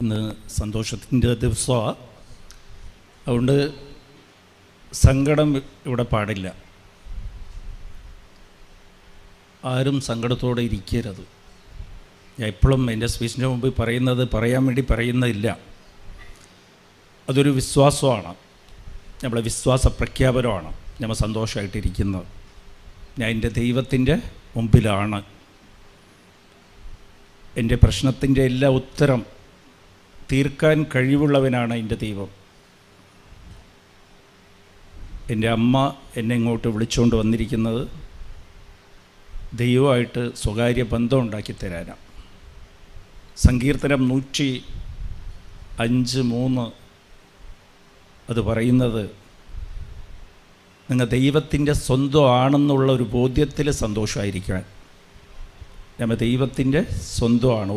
ഇന്ന് സന്തോഷത്തിൻ്റെ ദിവസമാണ്. അതുകൊണ്ട് സങ്കടം ഇവിടെ പാടില്ല. ആരും സങ്കടത്തോടെ ഇരിക്കരുത്. ഞാൻ എപ്പോഴും എൻ്റെ സ്പീച്ചിൻ്റെ മുമ്പിൽ പറയാൻ വേണ്ടി പറയുന്നതില്ല. അതൊരു വിശ്വാസമാണ്, നമ്മളെ വിശ്വാസ പ്രഖ്യാപനമാണ്. നമ്മൾ സന്തോഷമായിട്ടിരിക്കുന്നത്. ഞാൻ എൻ്റെ ദൈവത്തിൻ്റെ മുമ്പിലാണ്. എൻ്റെ പ്രശ്നത്തിൻ്റെ എല്ലാ ഉത്തരം തീർക്കാൻ കഴിവുള്ളവനാണ് എൻ്റെ ദൈവം. എൻ്റെ അമ്മ എന്നെ ഇങ്ങോട്ട് വിളിച്ചുകൊണ്ട് വന്നിരിക്കുന്നത് ദൈവമായിട്ട് സ്വകാര്യ ബന്ധം ഉണ്ടാക്കി തരാനാണ്. സങ്കീർത്തനം 105:3 അത് പറയുന്നത് നിങ്ങൾ ദൈവത്തിൻ്റെ സ്വന്തമാണെന്നുള്ള ഒരു ബോധ്യത്തിൽ സന്തോഷമായിരിക്കാൻ. നമ്മൾ ദൈവത്തിൻ്റെ സ്വന്തമാണ്.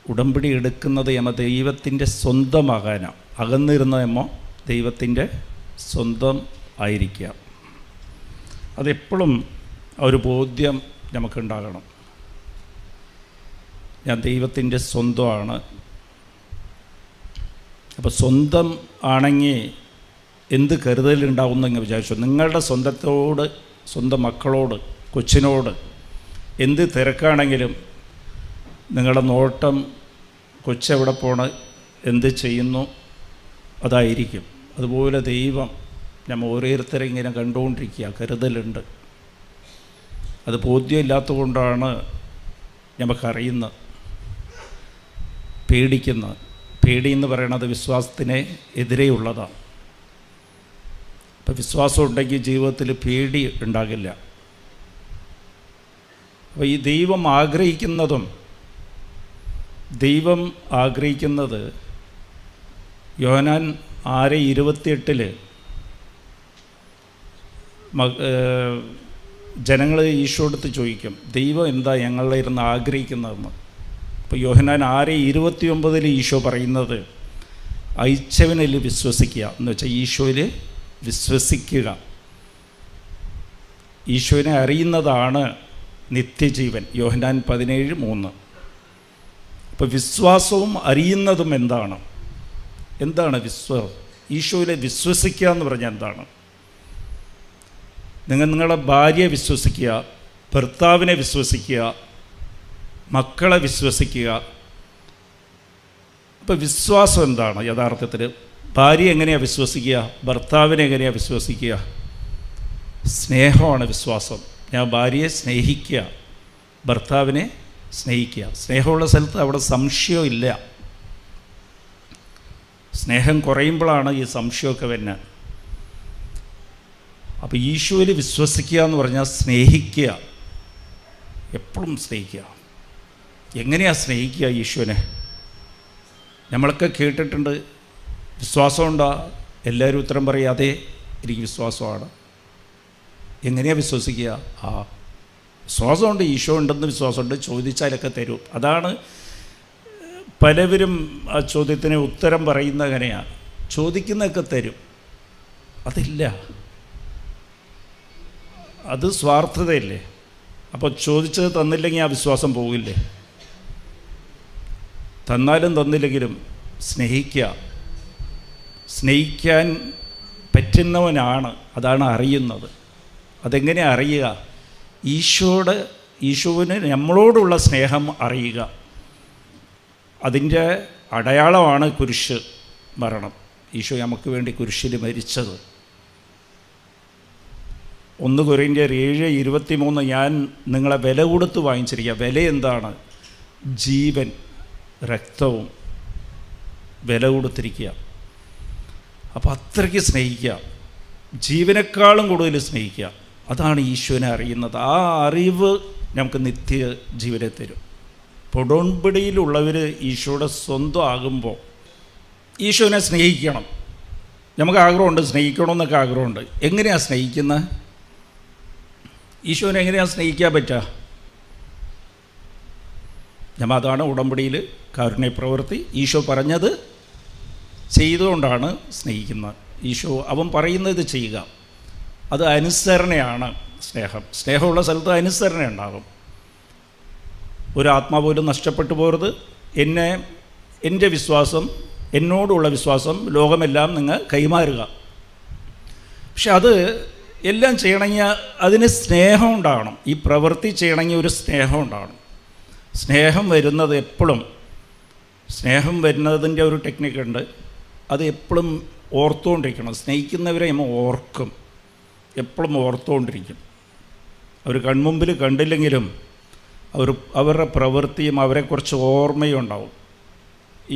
ഉടമ്പടി എടുക്കുന്നത് നമ്മൾ ദൈവത്തിൻ്റെ സ്വന്തമാകാനാണ്. അകന്നിരുന്ന നമ്മൾ ദൈവത്തിൻ്റെ സ്വന്തം ആയിരിക്കുക. അതെപ്പോഴും ഒരു ബോധ്യം നമുക്കുണ്ടാകണം. ഞാൻ ദൈവത്തിൻ്റെ സ്വന്തമാണ്. അപ്പോൾ സ്വന്തം ആണെങ്കിൽ എന്ത് കരുതലുണ്ടാവുമെന്ന് ഇങ്ങനെ വിചാരിച്ചു. നിങ്ങളുടെ സ്വന്തം മക്കളോട്, കൊച്ചിനോട് എന്ത് തിരക്കാണെങ്കിലും നിങ്ങളുടെ നോട്ടം കൊച്ചെവിടെ പോണ്, എന്ത് ചെയ്യുന്നു അതായിരിക്കും. അതുപോലെ ദൈവം നമ്മൾ ഓരോരുത്തരെ ഇങ്ങനെ കണ്ടുകൊണ്ടിരിക്കുക. കരുതലുണ്ട്. അത് ബോധ്യമില്ലാത്തത് കൊണ്ടാണ് നമുക്കറിയുന്നത്, പേടിക്കുന്നത്. പേടിയെന്ന് പറയണത് വിശ്വാസത്തിന് എതിരെയുള്ളതാണ്. അപ്പം വിശ്വാസം ഉണ്ടെങ്കിൽ ജീവിതത്തിൽ പേടി ഉണ്ടാകില്ല. അപ്പോൾ ഈ ദൈവം ആഗ്രഹിക്കുന്നത് യോഹന്നാൻ 6:28 ജനങ്ങൾ ഈശോടുത്ത് ചോദിക്കും, ദൈവം എന്താ ഞങ്ങളുടെ ഇരുന്ന് ആഗ്രഹിക്കുന്നതെന്ന്. അപ്പോൾ യോഹന്നാൻ 6:29 ഈശോ പറയുന്നത് അയച്ചവനിൽ വിശ്വസിക്കുക എന്ന് വെച്ചാൽ ഈശോയിൽ വിശ്വസിക്കുക. ഈശോനെ അറിയുന്നതാണ് നിത്യജീവൻ. യോഹന്നാൻ 17:3. അപ്പോൾ വിശ്വാസവും അറിയുന്നതും എന്താണ് ഈശോയിലെ വിശ്വസിക്കുക എന്ന് പറഞ്ഞാൽ എന്താണ്? നിങ്ങളുടെ ഭാര്യയെ വിശ്വസിക്കുക, ഭർത്താവിനെ വിശ്വസിക്കുക, മക്കളെ വിശ്വസിക്കുക. അപ്പോൾ വിശ്വാസം എന്താണ് യഥാർത്ഥത്തിൽ? ഭാര്യ എങ്ങനെയാണ് വിശ്വസിക്കുക? ഭർത്താവിനെ എങ്ങനെയാണ് വിശ്വസിക്കുക? സ്നേഹമാണ് വിശ്വാസം. ഞാൻ ഭാര്യയെ സ്നേഹിക്കുക, ഭർത്താവിനെ സ്നേഹിക്കുക. സ്നേഹമുള്ള സ്ഥലത്ത് അവിടെ സംശയമില്ല. സ്നേഹം കുറയുമ്പോഴാണ് ഈ സംശയമൊക്കെ വരുന്നത്. അപ്പോൾ ഈശോയിൽ വിശ്വസിക്കുക എന്ന് പറഞ്ഞാൽ സ്നേഹിക്കുക, എപ്പോഴും സ്നേഹിക്കുക. എങ്ങനെയാണ് സ്നേഹിക്കുക ഈശോനെ? നമ്മളൊക്കെ കേട്ടിട്ടുണ്ട്, വിശ്വാസമുണ്ടോ? എല്ലാവരും ഉത്തരം പറയുക, അതെ എനിക്ക് വിശ്വാസമാണ്. എങ്ങനെയാണ് വിശ്വസിക്കുക? വിശ്വാസമുണ്ട്, ഈശോ ഉണ്ടെന്ന് വിശ്വാസമുണ്ട്, ചോദിച്ചാലൊക്കെ തരും. അതാണ് പലവരും ആ ചോദ്യത്തിന് ഉത്തരം പറയുന്നത് എങ്ങനെയാണ്? ചോദിക്കുന്നതൊക്കെ തരും. അതില്ല, അത് സ്വാർത്ഥതയല്ലേ. അപ്പോൾ ചോദിച്ചത് തന്നില്ലെങ്കിൽ ആ വിശ്വാസം പോകില്ലേ? തന്നാലും തന്നില്ലെങ്കിലും സ്നേഹിക്കാൻ പറ്റുന്നവനാണ്. അതാണ് അറിയുന്നത്. അതെങ്ങനെ അറിയുക? ഈശോവിന് നമ്മളോടുള്ള സ്നേഹം അറിയുക. അതിൻ്റെ അടയാളമാണ് കുരിശ് മരണം. ഈശോ നമുക്ക് വേണ്ടി കുരിശിൽ മരിച്ചത്. 1 കൊരിന്ത്യർ 7:23 ഞാൻ നിങ്ങളെ വില കൊടുത്ത് വാങ്ങിച്ചിരിക്കുക. വില എന്താണ്? ജീവൻ, രക്തവും വില കൊടുത്തിരിക്കുക. അപ്പോൾ അത്രയ്ക്ക് സ്നേഹിക്കുക, ജീവനേക്കാളും കൂടുതൽ സ്നേഹിക്കുക. അതാണ് ഈശോനെ അറിയുന്നത്. ആ അറിവ് നമുക്ക് നിത്യ ജീവനെ തരും. ഉടമ്പടിയിലുള്ളവർ ഈശോയുടെ സ്വന്തം ആകുമ്പോൾ ഈശോനെ സ്നേഹിക്കണം. നമുക്ക് ആഗ്രഹമുണ്ട്, സ്നേഹിക്കണമെന്നൊക്കെ ആഗ്രഹമുണ്ട്. എങ്ങനെയാണ് സ്നേഹിക്കുന്നത്? ഈശോനെ എങ്ങനെയാണ് സ്നേഹിക്കാൻ പറ്റുക? അതാണ് ഉടമ്പടിയിൽ കാരുണ്യപ്രവൃത്തി. ഈശോ പറഞ്ഞത് ചെയ്തുകൊണ്ടാണ് സ്നേഹിക്കുന്നത്. അവൻ പറയുന്നത് ചെയ്യുക. അത് അനുസരണയാണ് സ്നേഹം. സ്നേഹമുള്ള സ്ഥലത്ത് അനുസരണ ഉണ്ടാകും. ഒരു ആത്മാ പോലും നഷ്ടപ്പെട്ടു പോകരുത്, എൻ്റെ വിശ്വാസം, എന്നോടുള്ള വിശ്വാസം ലോകമെല്ലാം നിങ്ങൾ കൈമാറുക. പക്ഷെ അത് എല്ലാം ചെയ്യണമെങ്കിൽ അതിന് സ്നേഹം ഉണ്ടാകണം. ഈ പ്രവൃത്തി ചെയ്യണമെങ്കിൽ ഒരു സ്നേഹം ഉണ്ടാകണം. സ്നേഹം വരുന്നത് എപ്പോഴും, സ്നേഹം വരുന്നതിൻ്റെ ഒരു ടെക്നിക്കുണ്ട്. അത് എപ്പോഴും ഓർത്തുകൊണ്ടിരിക്കണം. സ്നേഹിക്കുന്നവരെ നമ്മൾ ഓർക്കും, എപ്പോഴും ഓർത്തുകൊണ്ടിരിക്കും. അവർ കൺമുമ്പിൽ കണ്ടില്ലെങ്കിലും അവരുടെ പ്രവൃത്തിയും അവരെക്കുറിച്ച് ഓർമ്മയും ഉണ്ടാവും.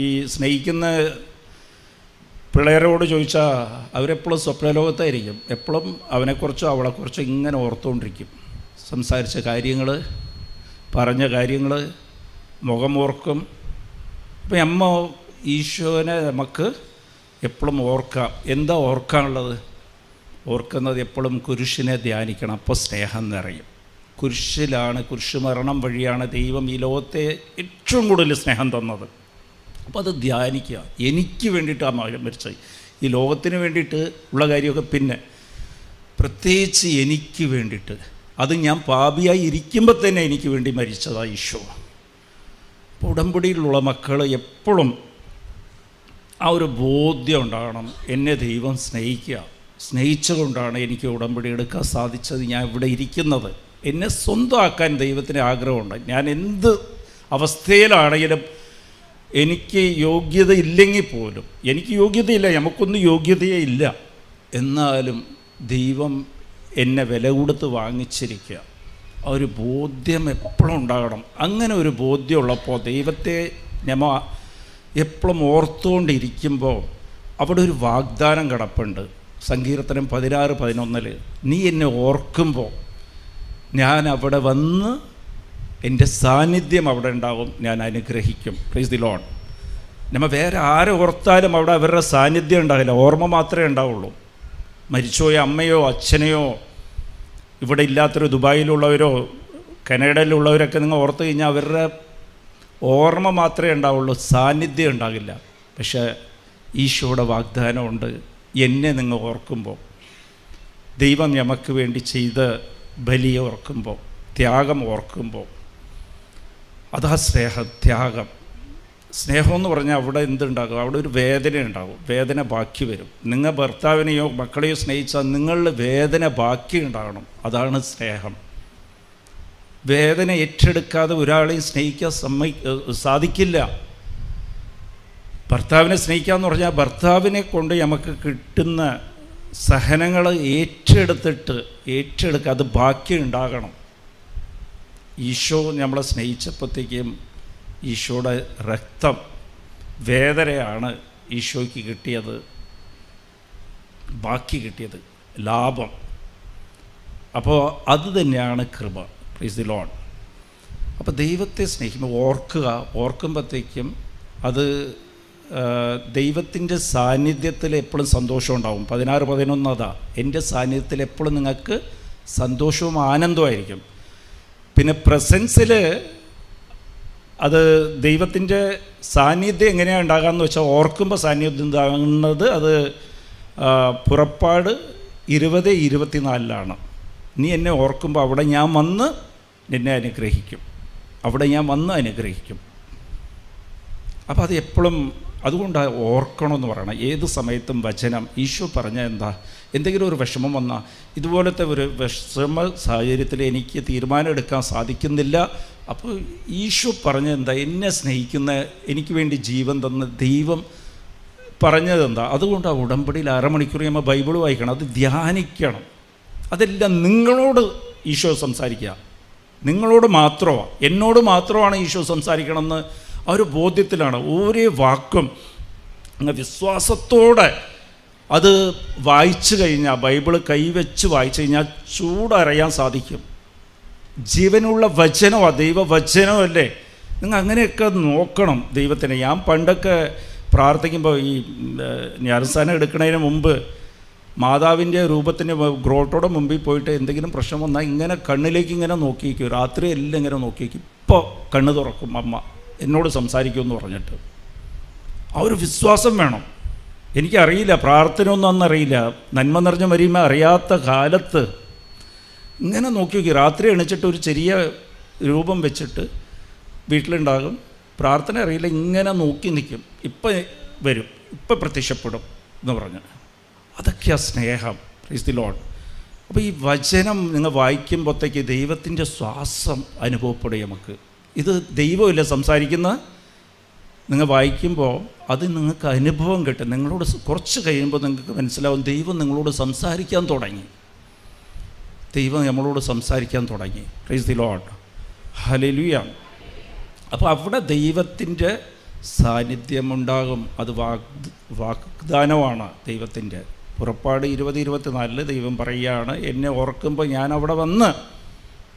ഈ സ്നേഹിക്കുന്ന പിള്ളേരോട് ചോദിച്ചാൽ അവരെപ്പോഴും സ്വപ്നലോകത്തായിരിക്കും. എപ്പോഴും അവനെക്കുറിച്ചോ അവളെക്കുറിച്ചോ ഇങ്ങനെ ഓർത്തുകൊണ്ടിരിക്കും. സംസാരിച്ച കാര്യങ്ങൾ, പറഞ്ഞ കാര്യങ്ങൾ, മുഖം ഓർക്കും. അപ്പം അമ്മ ഈശോനെ നമുക്ക് എപ്പോഴും ഓർക്കാം. എന്താ ഓർക്കാനുള്ളത്? ഓർക്കുന്നത് എപ്പോഴും കുരിശിനെ ധ്യാനിക്കണം. അപ്പോൾ സ്നേഹം നിറയും. കുരിശിലാണ്, കുരിശ് മരണം വഴിയാണ് ദൈവം ഈ ലോകത്തെ ഏറ്റവും കൂടുതൽ സ്നേഹം തന്നത്. അപ്പോൾ അത് ധ്യാനിക്കുക. എനിക്ക് വേണ്ടിയിട്ടാണ് മരിച്ചത്. ഈ ലോകത്തിന് വേണ്ടിയിട്ട് ഉള്ള കാര്യമൊക്കെ പിന്നെ, പ്രത്യേകിച്ച് എനിക്ക് വേണ്ടിയിട്ട്, അത് ഞാൻ പാപിയായി ഇരിക്കുമ്പോൾ തന്നെ എനിക്ക് വേണ്ടി മരിച്ചതാണ് ഈശോ. അപ്പോൾ ഉടമ്പടിയിലുള്ള മക്കൾ എപ്പോഴും ആ ഒരു ബോധ്യം ഉണ്ടാകണം. എന്നെ ദൈവം സ്നേഹിച്ചുകൊണ്ടാണ് എനിക്ക് ഉടമ്പടി എടുക്കാൻ സാധിച്ചത്, ഞാൻ ഇവിടെ ഇരിക്കുന്നത്. എന്നെ സ്വന്തമാക്കാൻ ദൈവത്തിന് ആഗ്രഹമുണ്ട്. ഞാൻ എന്ത് അവസ്ഥയിലാണെങ്കിലും, എനിക്ക് യോഗ്യത ഇല്ലെങ്കിൽ പോലും, എനിക്ക് യോഗ്യതയില്ല, നമുക്കൊന്നും യോഗ്യതയേ ഇല്ല, എന്നാലും ദൈവം എന്നെ വില കൊടുത്ത് വാങ്ങിച്ചിരിക്കുക. ആ ഒരു ബോധ്യം എപ്പോഴും ഉണ്ടാകണം. അങ്ങനെ ഒരു ബോധ്യമുള്ളപ്പോൾ ദൈവത്തെ നമ്മൾ എപ്പോഴും ഓർത്തുകൊണ്ടിരിക്കുമ്പോൾ അവിടെ ഒരു വാഗ്ദാനം കിടപ്പുണ്ട്. സങ്കീർത്തനം 16:11 നീ എന്നെ ഓർക്കുമ്പോൾ ഞാൻ അവിടെ വന്ന്, എൻ്റെ സാന്നിധ്യം അവിടെ ഉണ്ടാവും, ഞാൻ അനുഗ്രഹിക്കും. Price the Lord. നമ്മൾ വേറെ ആരെ ഓർത്താലും അവിടെ അവരുടെ സാന്നിധ്യം ഉണ്ടാകില്ല, ഓർമ്മ മാത്രമേ ഉണ്ടാവുള്ളൂ. മരിച്ചുപോയ അമ്മയോ അച്ഛനെയോ, ഇവിടെ ഇല്ലാത്തൊരു ദുബായിലുള്ളവരോ കനഡയിലുള്ളവരൊക്കെ നിങ്ങൾ ഓർത്ത് കഴിഞ്ഞാൽ അവരുടെ ഓർമ്മ മാത്രമേ ഉണ്ടാവുള്ളൂ, സാന്നിധ്യം ഉണ്ടാകില്ല. പക്ഷേ ഈശോയുടെ വാഗ്ദാനമുണ്ട്. എന്നെ നിങ്ങൾ ഓർക്കുമ്പോൾ, ദൈവം നമുക്ക് വേണ്ടി ചെയ്ത ബലിയെ ഓർക്കുമ്പോൾ, ത്യാഗം ഓർക്കുമ്പോൾ, അതാ സ്നേഹം, ത്യാഗം. സ്നേഹമെന്ന് പറഞ്ഞാൽ അവിടെ എന്തുണ്ടാകും? അവിടെ ഒരു വേദന ഉണ്ടാകും. വേദന ബാക്കി വരും. നിങ്ങൾ ഭർത്താവിനെയോ മക്കളെയോ സ്നേഹിച്ചാൽ നിങ്ങളുടെ വേദന ബാക്കി ഉണ്ടാകണം. അതാണ് സ്നേഹം. വേദന ഏറ്റെടുക്കാതെ ഒരാളെയും സ്നേഹിക്കാൻ സാധിക്കില്ല. ഭർത്താവിനെ സ്നേഹിക്കാമെന്ന് പറഞ്ഞാൽ ഭർത്താവിനെ കൊണ്ട് നമുക്ക് കിട്ടുന്ന സഹനങ്ങൾ ഏറ്റെടുക്കുക, അത് ബാക്കി ഉണ്ടാകണം. ഈശോ നമ്മളെ സ്നേഹിച്ചപ്പോഴത്തേക്കും ഈശോയുടെ രക്തം, വേദനയാണ് ഈശോയ്ക്ക് കിട്ടിയത്, ബാക്കി കിട്ടിയത്, ലാഭം. അപ്പോൾ അത് തന്നെയാണ് കൃപ. Price the Lord. അപ്പോൾ ദൈവത്തെ സ്നേഹിക്കുമ്പോൾ ഓർക്കുമ്പോഴത്തേക്കും അത് ദൈവത്തിൻ്റെ സാന്നിധ്യത്തിൽ എപ്പോഴും സന്തോഷം ഉണ്ടാവും. 16:11 അതാ, എൻ്റെ സാന്നിധ്യത്തിൽ എപ്പോഴും നിങ്ങൾക്ക് സന്തോഷവും ആനന്ദമായിരിക്കും. പിന്നെ പ്രസൻസിൽ അത് ദൈവത്തിൻ്റെ സാന്നിധ്യം എങ്ങനെയാണ് ഉണ്ടാകാമെന്ന് വെച്ചാൽ, ഓർക്കുമ്പോൾ സാന്നിധ്യം ഉണ്ടാകുന്നത് അത് പുറപ്പാട് 20:24 നീ എന്നെ ഓർക്കുമ്പോൾ അവിടെ ഞാൻ വന്ന് നിന്നെ അനുഗ്രഹിക്കും, അവിടെ ഞാൻ വന്ന് അനുഗ്രഹിക്കും. അപ്പോൾ അത് എപ്പോഴും, അതുകൊണ്ടാണ് ഓർക്കണമെന്ന് പറയണം. ഏത് സമയത്തും വചനം. ഈശോ പറഞ്ഞ എന്താ, എന്തെങ്കിലും ഒരു വിഷമം വന്നാൽ, ഇതുപോലത്തെ ഒരു വിഷമ സാഹചര്യത്തിൽ എനിക്ക് തീരുമാനം എടുക്കാൻ സാധിക്കുന്നില്ല, അപ്പോൾ ഈശോ പറഞ്ഞ എന്താ, എന്നെ സ്നേഹിക്കുന്ന, എനിക്ക് വേണ്ടി ജീവൻ തന്ന ദൈവം പറഞ്ഞതെന്താ. അതുകൊണ്ട് ആ ഉടമ്പടിയിൽ 1/2 മണിക്കൂർ നമ്മൾ ബൈബിൾ വായിക്കണം, അത് ധ്യാനിക്കണം. അതെല്ലാം നിങ്ങളോട് ഈശോ സംസാരിക്കുക, നിങ്ങളോട് മാത്രമാണ്, എന്നോട് മാത്രമാണ് ഈശോ സംസാരിക്കണമെന്ന് ആ ഒരു ബോധ്യത്തിലാണ്. ഓരോ വാക്കും വിശ്വാസത്തോടെ അത് വായിച്ചു കഴിഞ്ഞാൽ, ബൈബിൾ കൈവച്ച് വായിച്ചു കഴിഞ്ഞാൽ ചൂടറിയാൻ സാധിക്കും. ജീവനുള്ള വചനമാണ്, ദൈവവചനമല്ലേ. നിങ്ങൾ അങ്ങനെയൊക്കെ നോക്കണം ദൈവത്തിനെ. ഞാൻ പണ്ടൊക്കെ പ്രാർത്ഥിക്കുമ്പോൾ ഈ ജ്ഞാനസ്ഥാനം എടുക്കുന്നതിന് മുമ്പ് മാതാവിൻ്റെ രൂപത്തിൻ്റെ ഗ്രോട്ടോടെ മുമ്പിൽ പോയിട്ട് എന്തെങ്കിലും പ്രശ്നം വന്നാൽ ഇങ്ങനെ കണ്ണിലേക്ക് ഇങ്ങനെ നോക്കിയിരിക്കും, രാത്രി എല്ലാം ഇങ്ങനെ നോക്കിയിരിക്കും. ഇപ്പോൾ കണ്ണ് തുറക്കും അമ്മ എന്നോട് സംസാരിക്കുമെന്ന് പറഞ്ഞിട്ട്. ആ ഒരു വിശ്വാസം വേണം. എനിക്കറിയില്ല, പ്രാർത്ഥന ഒന്നും അന്നറിയില്ല, നന്മ നിറഞ്ഞ മരിയുമ്പോൾ അറിയാത്ത കാലത്ത് ഇങ്ങനെ നോക്കി രാത്രി എണിച്ചിട്ട് ഒരു ചെറിയ രൂപം വെച്ചിട്ട് വീട്ടിലുണ്ടാകും. പ്രാർത്ഥന അറിയില്ല, ഇങ്ങനെ നോക്കി നിൽക്കും, ഇപ്പം വരും, ഇപ്പം പ്രത്യക്ഷപ്പെടും എന്ന് പറഞ്ഞ്. അതൊക്കെയാണ് സ്നേഹം. Price the Lord. അപ്പോൾ ഈ വചനം നിങ്ങൾ വായിക്കുമ്പോഴത്തേക്ക് ദൈവത്തിൻ്റെ ശ്വാസം അനുഭവപ്പെടും നമുക്ക്. ഇത് ദൈവമില്ല സംസാരിക്കുന്നത്. നിങ്ങൾ വായിക്കുമ്പോൾ അത് നിങ്ങൾക്ക് അനുഭവം കിട്ടും. നിങ്ങളോട് കുറച്ച് കഴിയുമ്പോൾ നിങ്ങൾക്ക് മനസ്സിലാവും ദൈവം നിങ്ങളോട് സംസാരിക്കാൻ തുടങ്ങി. ദൈവം നമ്മളോട് സംസാരിക്കാൻ തുടങ്ങി. Price the Lord. ഹല്ലേലൂയ. അപ്പോൾ അവിടെ ദൈവത്തിൻ്റെ സാന്നിധ്യമുണ്ടാകും. അത് വാഗ്ദാനമാണ് ദൈവത്തിൻ്റെ. പുറപ്പാട് 20:24 ദൈവം പറയുകയാണ്, എന്നെ ഓർക്കുമ്പോൾ ഞാൻ അവിടെ വന്ന്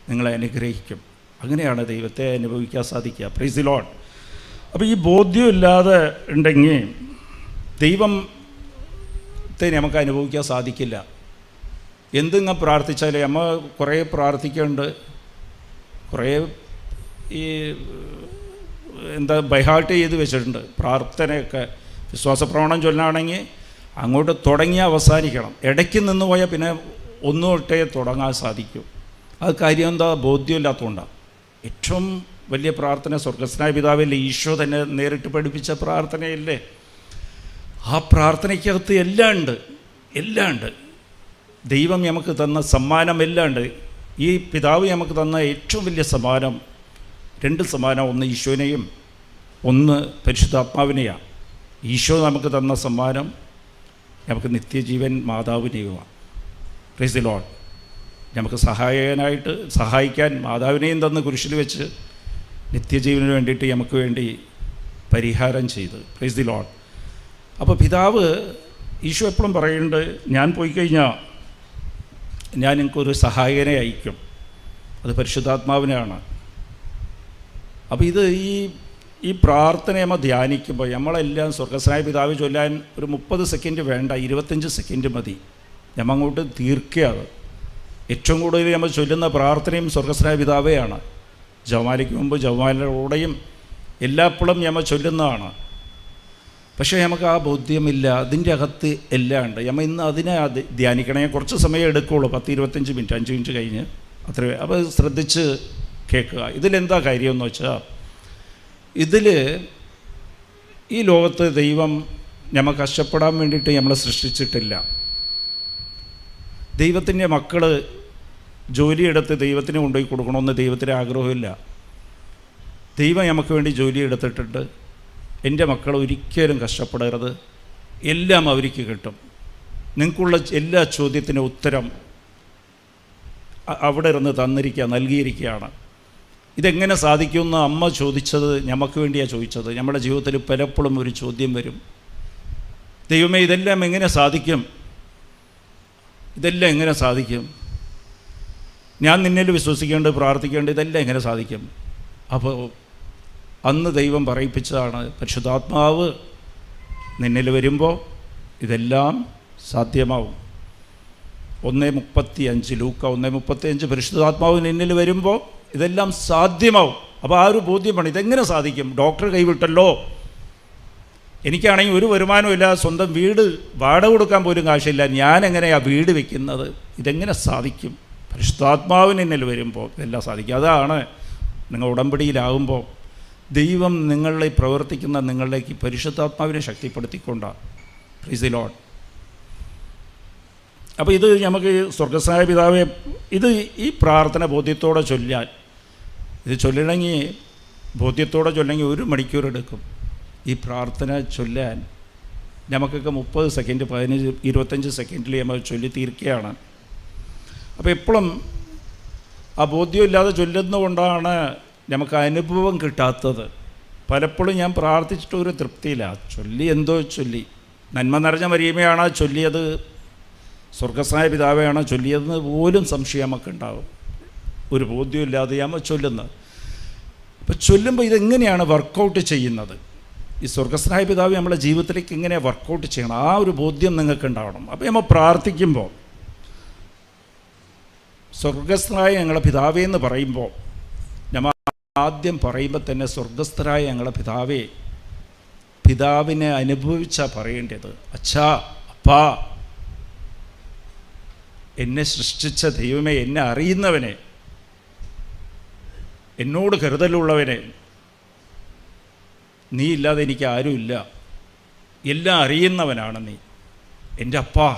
നിങ്ങളെ അനുഗ്രഹിക്കും. അങ്ങനെയാണ് ദൈവത്തെ അനുഭവിക്കാൻ സാധിക്കുക. Price the Lord. അപ്പോൾ ഈ ബോധ്യമില്ലാതെ ഉണ്ടെങ്കിൽ ദൈവത്തെ നമുക്ക് അനുഭവിക്കാൻ സാധിക്കില്ല. എന്തിങ്ങനെ പ്രാർത്ഥിച്ചാലും നമ്മൾ കുറേ പ്രാർത്ഥിക്കുന്നുണ്ട്, കുറേ ഈ ബൈഹാർട്ട് ചെയ്ത് വെച്ചിട്ടുണ്ട്. പ്രാർത്ഥനയൊക്കെ വിശ്വാസപ്രമാണം ചൊല്ലാണെങ്കിൽ അങ്ങോട്ട് തുടങ്ങി അവസാനിക്കണം. ഇടയ്ക്ക് നിന്ന് പോയാൽ പിന്നെ ഒന്നുതൊട്ടേ തുടങ്ങാൻ സാധിക്കും. അത് കാര്യം എന്താ? ബോധ്യമില്ലാത്തതുകൊണ്ടാണ്. ഏറ്റവും വലിയ പ്രാർത്ഥന സ്വർഗ്ഗസ്ഥനായ പിതാവല്ലേ, ഈശോ തന്നെ നേരിട്ട് പഠിപ്പിച്ച പ്രാർത്ഥനയല്ലേ. ആ പ്രാർത്ഥനയ്ക്കകത്ത് എല്ലാം ഉണ്ട്. ദൈവം നമുക്ക് തന്ന സമ്മാനം എല്ലാം ഉണ്ട്. ഈ പിതാവ് നമുക്ക് തന്ന ഏറ്റവും വലിയ സമ്മാനം, 2 സമ്മാനം, ഒന്ന് ഈശോനെയും ഒന്ന് പരിശുദ്ധാത്മാവിനെയാണ്. ഈശോ നമുക്ക് തന്ന സമ്മാനം നമുക്ക് നിത്യജീവൻ മാതാവിനെയുമാണ്. Price the Lord. നമുക്ക് സഹായിക്കാൻ മാതാവിനെയും തന്ന് കുരിശിൽ വെച്ച് നിത്യജീവന് വേണ്ടിയിട്ട് നമുക്ക് വേണ്ടി പരിഹാരം ചെയ്ത്. Price the Lord. അപ്പോൾ പിതാവ് ഈശോ എപ്പോഴും പറയുന്നുണ്ട്, ഞാൻ പോയി കഴിഞ്ഞാൽ ഞാൻ നിങ്ങൾക്കൊരു സഹായകനെ അയക്കും, അത് പരിശുദ്ധാത്മാവിനെയാണ്. അപ്പോൾ ഇത് ഈ പ്രാർത്ഥന നമ്മൾ ധ്യാനിക്കുമ്പോൾ നമ്മളെല്ലാം സ്വർഗ്ഗസ്ഥനായ പിതാവ് ചൊല്ലാൻ ഒരു 30 സെക്കൻഡ് വേണ്ട, 25 സെക്കൻഡ് മതി. നമ്മൾ അങ്ങോട്ട് തീർക്കുകയാണ്. ഏറ്റവും കൂടുതൽ നമ്മൾ ചൊല്ലുന്ന പ്രാർത്ഥനയും സ്വർഗ്ഗസ്ഥനായ പിതാവെയാണ്. ജപമാലയ്ക്ക് മുമ്പ് ജപമാലയോടെയും എല്ലാപ്പോഴും നമ്മൾ ചൊല്ലുന്നതാണ്. പക്ഷേ നമുക്ക് ആ ബോധ്യമില്ല. അതിൻ്റെ അകത്ത് എല്ലാം ഉണ്ട്. നമ്മൾ ഇന്ന് അതിനെ ധ്യാനിക്കണേ. കുറച്ച് സമയം എടുക്കുകയുള്ളൂ, 10-25 മിനിറ്റ്, 5 മിനിറ്റ് കഴിഞ്ഞ് അത്രേ. അപ്പോൾ ശ്രദ്ധിച്ച് കേൾക്കുക. ഇതിലെന്താ കാര്യമെന്ന് വെച്ചാൽ, ഇതിൽ ഈ ലോകത്ത് ദൈവം നമ്മൾ കഷ്ടപ്പെടാൻ വേണ്ടിയിട്ട് നമ്മളെ സൃഷ്ടിച്ചിട്ടില്ല. ദൈവത്തിൻ്റെ മക്കൾ ജോലിയെടുത്ത് ദൈവത്തിന് കൊണ്ടുപോയി കൊടുക്കണമെന്ന് ദൈവത്തിന് ആഗ്രഹമില്ല. ദൈവം നമുക്ക് വേണ്ടി ജോലി എടുത്തിട്ടുണ്ട്. എൻ്റെ മക്കൾ ഒരിക്കലും കഷ്ടപ്പെടരുത്, എല്ലാം അവർക്ക് കിട്ടും. നിങ്ങൾക്കുള്ള എല്ലാ ചോദ്യത്തിനും ഉത്തരം അവിടെ ഇരുന്ന് നൽകിയിരിക്കുകയാണ്. ഇതെങ്ങനെ സാധിക്കുമെന്ന് അമ്മ ചോദിച്ചത് നമുക്ക് വേണ്ടിയാണ് ചോദിച്ചത്. നമ്മുടെ ജീവിതത്തിൽ പലപ്പോഴും ഒരു ചോദ്യം വരും, ദൈവമേ ഇതെല്ലാം എങ്ങനെ സാധിക്കും? ഞാൻ നിന്നിൽ വിശ്വസിക്കേണ്ടത്, പ്രാർത്ഥിക്കേണ്ടത്, ഇതെല്ലാം എങ്ങനെ സാധിക്കും? അപ്പോൾ അന്ന് ദൈവം പറയിപ്പിച്ചതാണ്, പരിശുദ്ധാത്മാവ് നിന്നിൽ വരുമ്പോൾ ഇതെല്ലാം സാധ്യമാവും. 1:35 ലൂക്ക 1:35 പരിശുദ്ധാത്മാവ് നിന്നിൽ വരുമ്പോൾ ഇതെല്ലാം സാധ്യമാവും. അപ്പോൾ ആ ഒരു ബോധ്യമാണ്. ഇതെങ്ങനെ സാധിക്കും? ഡോക്ടർ കൈവിട്ടല്ലോ, എനിക്കാണെങ്കിൽ ഒരു വരുമാനമില്ല, സ്വന്തം വീട് വാടക കൊടുക്കാൻ പോലും കാശില്ല, ഞാൻ എങ്ങനെയാണ് വീട് വെക്കുന്നത്? ഇതെങ്ങനെ സാധിക്കും? പരിശുദ്ധാത്മാവ് നിന്നിൽ വരുമ്പോൾ ഇതെല്ലാം സാധിക്കും. അതാണ് നിങ്ങൾ ഉടമ്പടിയിലാകുമ്പോൾ ദൈവം നിങ്ങളിൽ പ്രവർത്തിക്കുന്ന നിങ്ങളിലേക്ക് പരിശുദ്ധാത്മാവിനെ ശക്തിപ്പെടുത്തിക്കൊണ്ടാണ്. Price the Lord. അപ്പോൾ ഇത് നമുക്ക് സ്വർഗ്ഗസ്ഥനായ പിതാവേ, ഈ പ്രാർത്ഥന ബോധ്യത്തോടെ ചൊല്ലാൻ, ഇത് ചൊല്ലണമെങ്കിൽ ബോധ്യത്തോടെ ചൊല്ലണമെങ്കിൽ 1 മണിക്കൂർ എടുക്കും. ഈ പ്രാർത്ഥന ചൊല്ലാൻ നമുക്കൊക്കെ 30 സെക്കൻഡ്, 15-25 സെക്കൻഡിൽ നമ്മൾ ചൊല്ലി തീർക്കുകയാണ്. അപ്പോൾ എപ്പോഴും ആ ബോധ്യമില്ലാതെ ചൊല്ലുന്നതുകൊണ്ടാണ് നമുക്ക് അനുഭവം കിട്ടാത്തത്. പലപ്പോഴും ഞാൻ പ്രാർത്ഥിച്ചിട്ട് ഒരു തൃപ്തിയില്ല. ചൊല്ലി നന്മ നിറഞ്ഞ മറിയമയാണ് ചൊല്ലിയത്, സ്വർഗ്ഗസ്ഥനായ പിതാവെയാണ് ചൊല്ലിയതെന്ന് പോലും സംശയം നമുക്കുണ്ടാകും. ഒരു ബോധ്യമില്ലാതെ നമ്മൾ ചൊല്ലുന്നത്. അപ്പോൾ ചൊല്ലുമ്പോൾ ഇതെങ്ങനെയാണ് വർക്കൗട്ട് ചെയ്യുന്നത്? ഈ സ്വർഗ്ഗസ്ഥനായ പിതാവ് നമ്മുടെ ജീവിതത്തിലേക്ക് എങ്ങനെ വർക്കൗട്ട് ചെയ്യണം, ആ ഒരു ബോധ്യം നിങ്ങൾക്ക് ഉണ്ടാവണം. അപ്പോൾ നമ്മൾ പ്രാർത്ഥിക്കുമ്പോൾ സ്വർഗ്ഗസ്ഥനായ ഞങ്ങളുടെ പിതാവേ എന്ന് പറയുമ്പോൾ നമ്മൾ ആദ്യം പറയുമ്പോൾ തന്നെ സ്വർഗ്ഗസ്ഥനായ ഞങ്ങളുടെ പിതാവേ, പിതാവിനെ അനുഭവിച്ചാൽ പറയേണ്ടത്. അച്ഛാ, അപ്പാ, എന്നെ സൃഷ്ടിച്ച ദൈവമേ, എന്നെ അറിയുന്നവനെ, എന്നോട് കരുതലുള്ളവനെ, നീ ഇല്ലാതെ എനിക്ക് ആരുമില്ല, എല്ലാം അറിയുന്നവനാണ് നീ, എൻ്റെ അപ്പാ,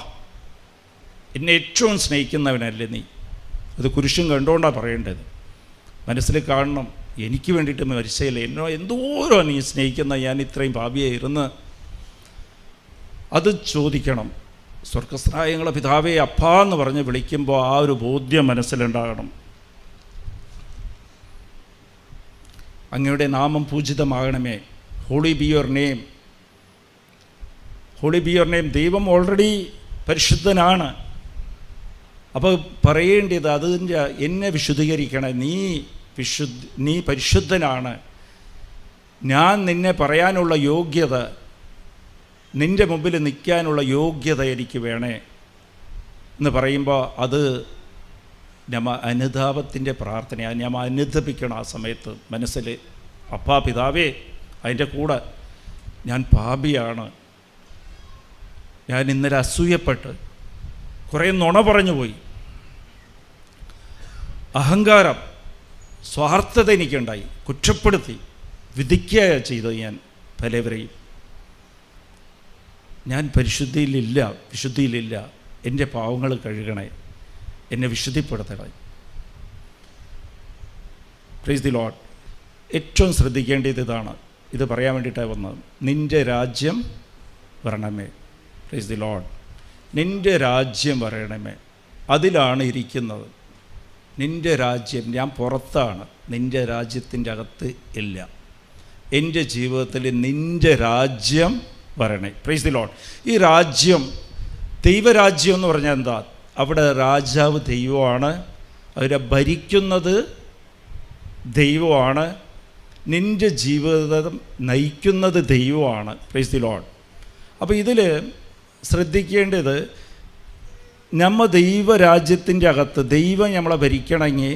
എന്നെ ഏറ്റവും സ്നേഹിക്കുന്നവനല്ലേ നീ. അത് കുരിശും കണ്ടുകൊണ്ടാണ് പറയേണ്ടത്. മനസ്സിൽ കാണണം, എനിക്ക് വേണ്ടിയിട്ട് മരിച്ചയില്ല, എന്നോ എന്തോരം നീ സ്നേഹിക്കുന്ന ഞാൻ ഇത്രയും പാപിയായിരുന്ന്. അത് ചോദിക്കണം. സ്വർഗസ്ഥനായ ഞങ്ങളുടെ പിതാവേ, അപ്പാ എന്ന് പറഞ്ഞ് വിളിക്കുമ്പോൾ ആ ഒരു ബോധ്യം മനസ്സിലുണ്ടാകണം. അങ്ങയുടെ നാമം പൂജിതമാകണമേ, holy be your name, holy be your name. ദൈവം ഓൾറെഡി പരിശുദ്ധനാണ്. അപ്പോൾ പറയേണ്ടത് അതിൻ്റെ എന്നെ വിശുദ്ധീകരിക്കണേ, നീ പരിശുദ്ധനാണ്, ഞാൻ നിന്നെ പറയാനുള്ള യോഗ്യത, നിൻ്റെ മുമ്പിൽ നിൽക്കാനുള്ള യോഗ്യത എനിക്ക് വേണേ എന്ന് പറയുമ്പോൾ അത് ഞമ്മ അനുതാപത്തിൻ്റെ പ്രാർത്ഥനയാണ്. ഞമ്മ അനുദപിക്കണം ആ സമയത്ത് മനസ്സിൽ. അപ്പാ പിതാവേ, അതിൻ്റെ കൂടെ ഞാൻ പാപിയാണ്, ഞാൻ ഇന്നലെ അസൂയപ്പെട്ട് കുറേ നുണ പറഞ്ഞു പോയി, അഹങ്കാരം സ്വാർത്ഥത എനിക്കുണ്ടായി, കുറ്റപ്പെടുത്തി വിധിക്കുക ചെയ്തത് ഞാൻ പലവരെയും. ഞാൻ വിശുദ്ധിയിലില്ല, എൻ്റെ പാവങ്ങൾ കഴുകണേ, എന്നെ വിശുദ്ധിപ്പെടുത്തണേ. Price the Lord. ഏറ്റവും ശ്രദ്ധിക്കേണ്ടത് ഇതാണ്, ഇത് പറയാൻ വേണ്ടിയിട്ടാണ് വന്നത്. നിൻ്റെ രാജ്യം വരണമേ. Price the Lord. നിൻ്റെ രാജ്യം വരണമേ, അതിലാണ് ഇരിക്കുന്നത്. നിൻ്റെ രാജ്യം, ഞാൻ പുറത്താണ്, നിൻ്റെ രാജ്യത്തിൻ്റെ അകത്ത് ഇല്ല. എൻ്റെ ജീവിതത്തിൽ നിൻ്റെ രാജ്യം വരണേ. Price the Lord. ഈ രാജ്യം, ദൈവരാജ്യം എന്ന് പറഞ്ഞാൽ എന്താ? അവിടെ രാജാവ് ദൈവമാണ്, അവരെ ഭരിക്കുന്നത് ദൈവമാണ്, നിൻ്റെ ജീവിതം നയിക്കുന്നത് ദൈവമാണ്. Price the Lord. അപ്പോൾ ഇതിൽ ശ്രദ്ധിക്കേണ്ടത്, നമ്മൾ ദൈവരാജ്യത്തിൻ്റെ അകത്ത് ദൈവം നമ്മളെ ഭരിക്കണമെങ്കിൽ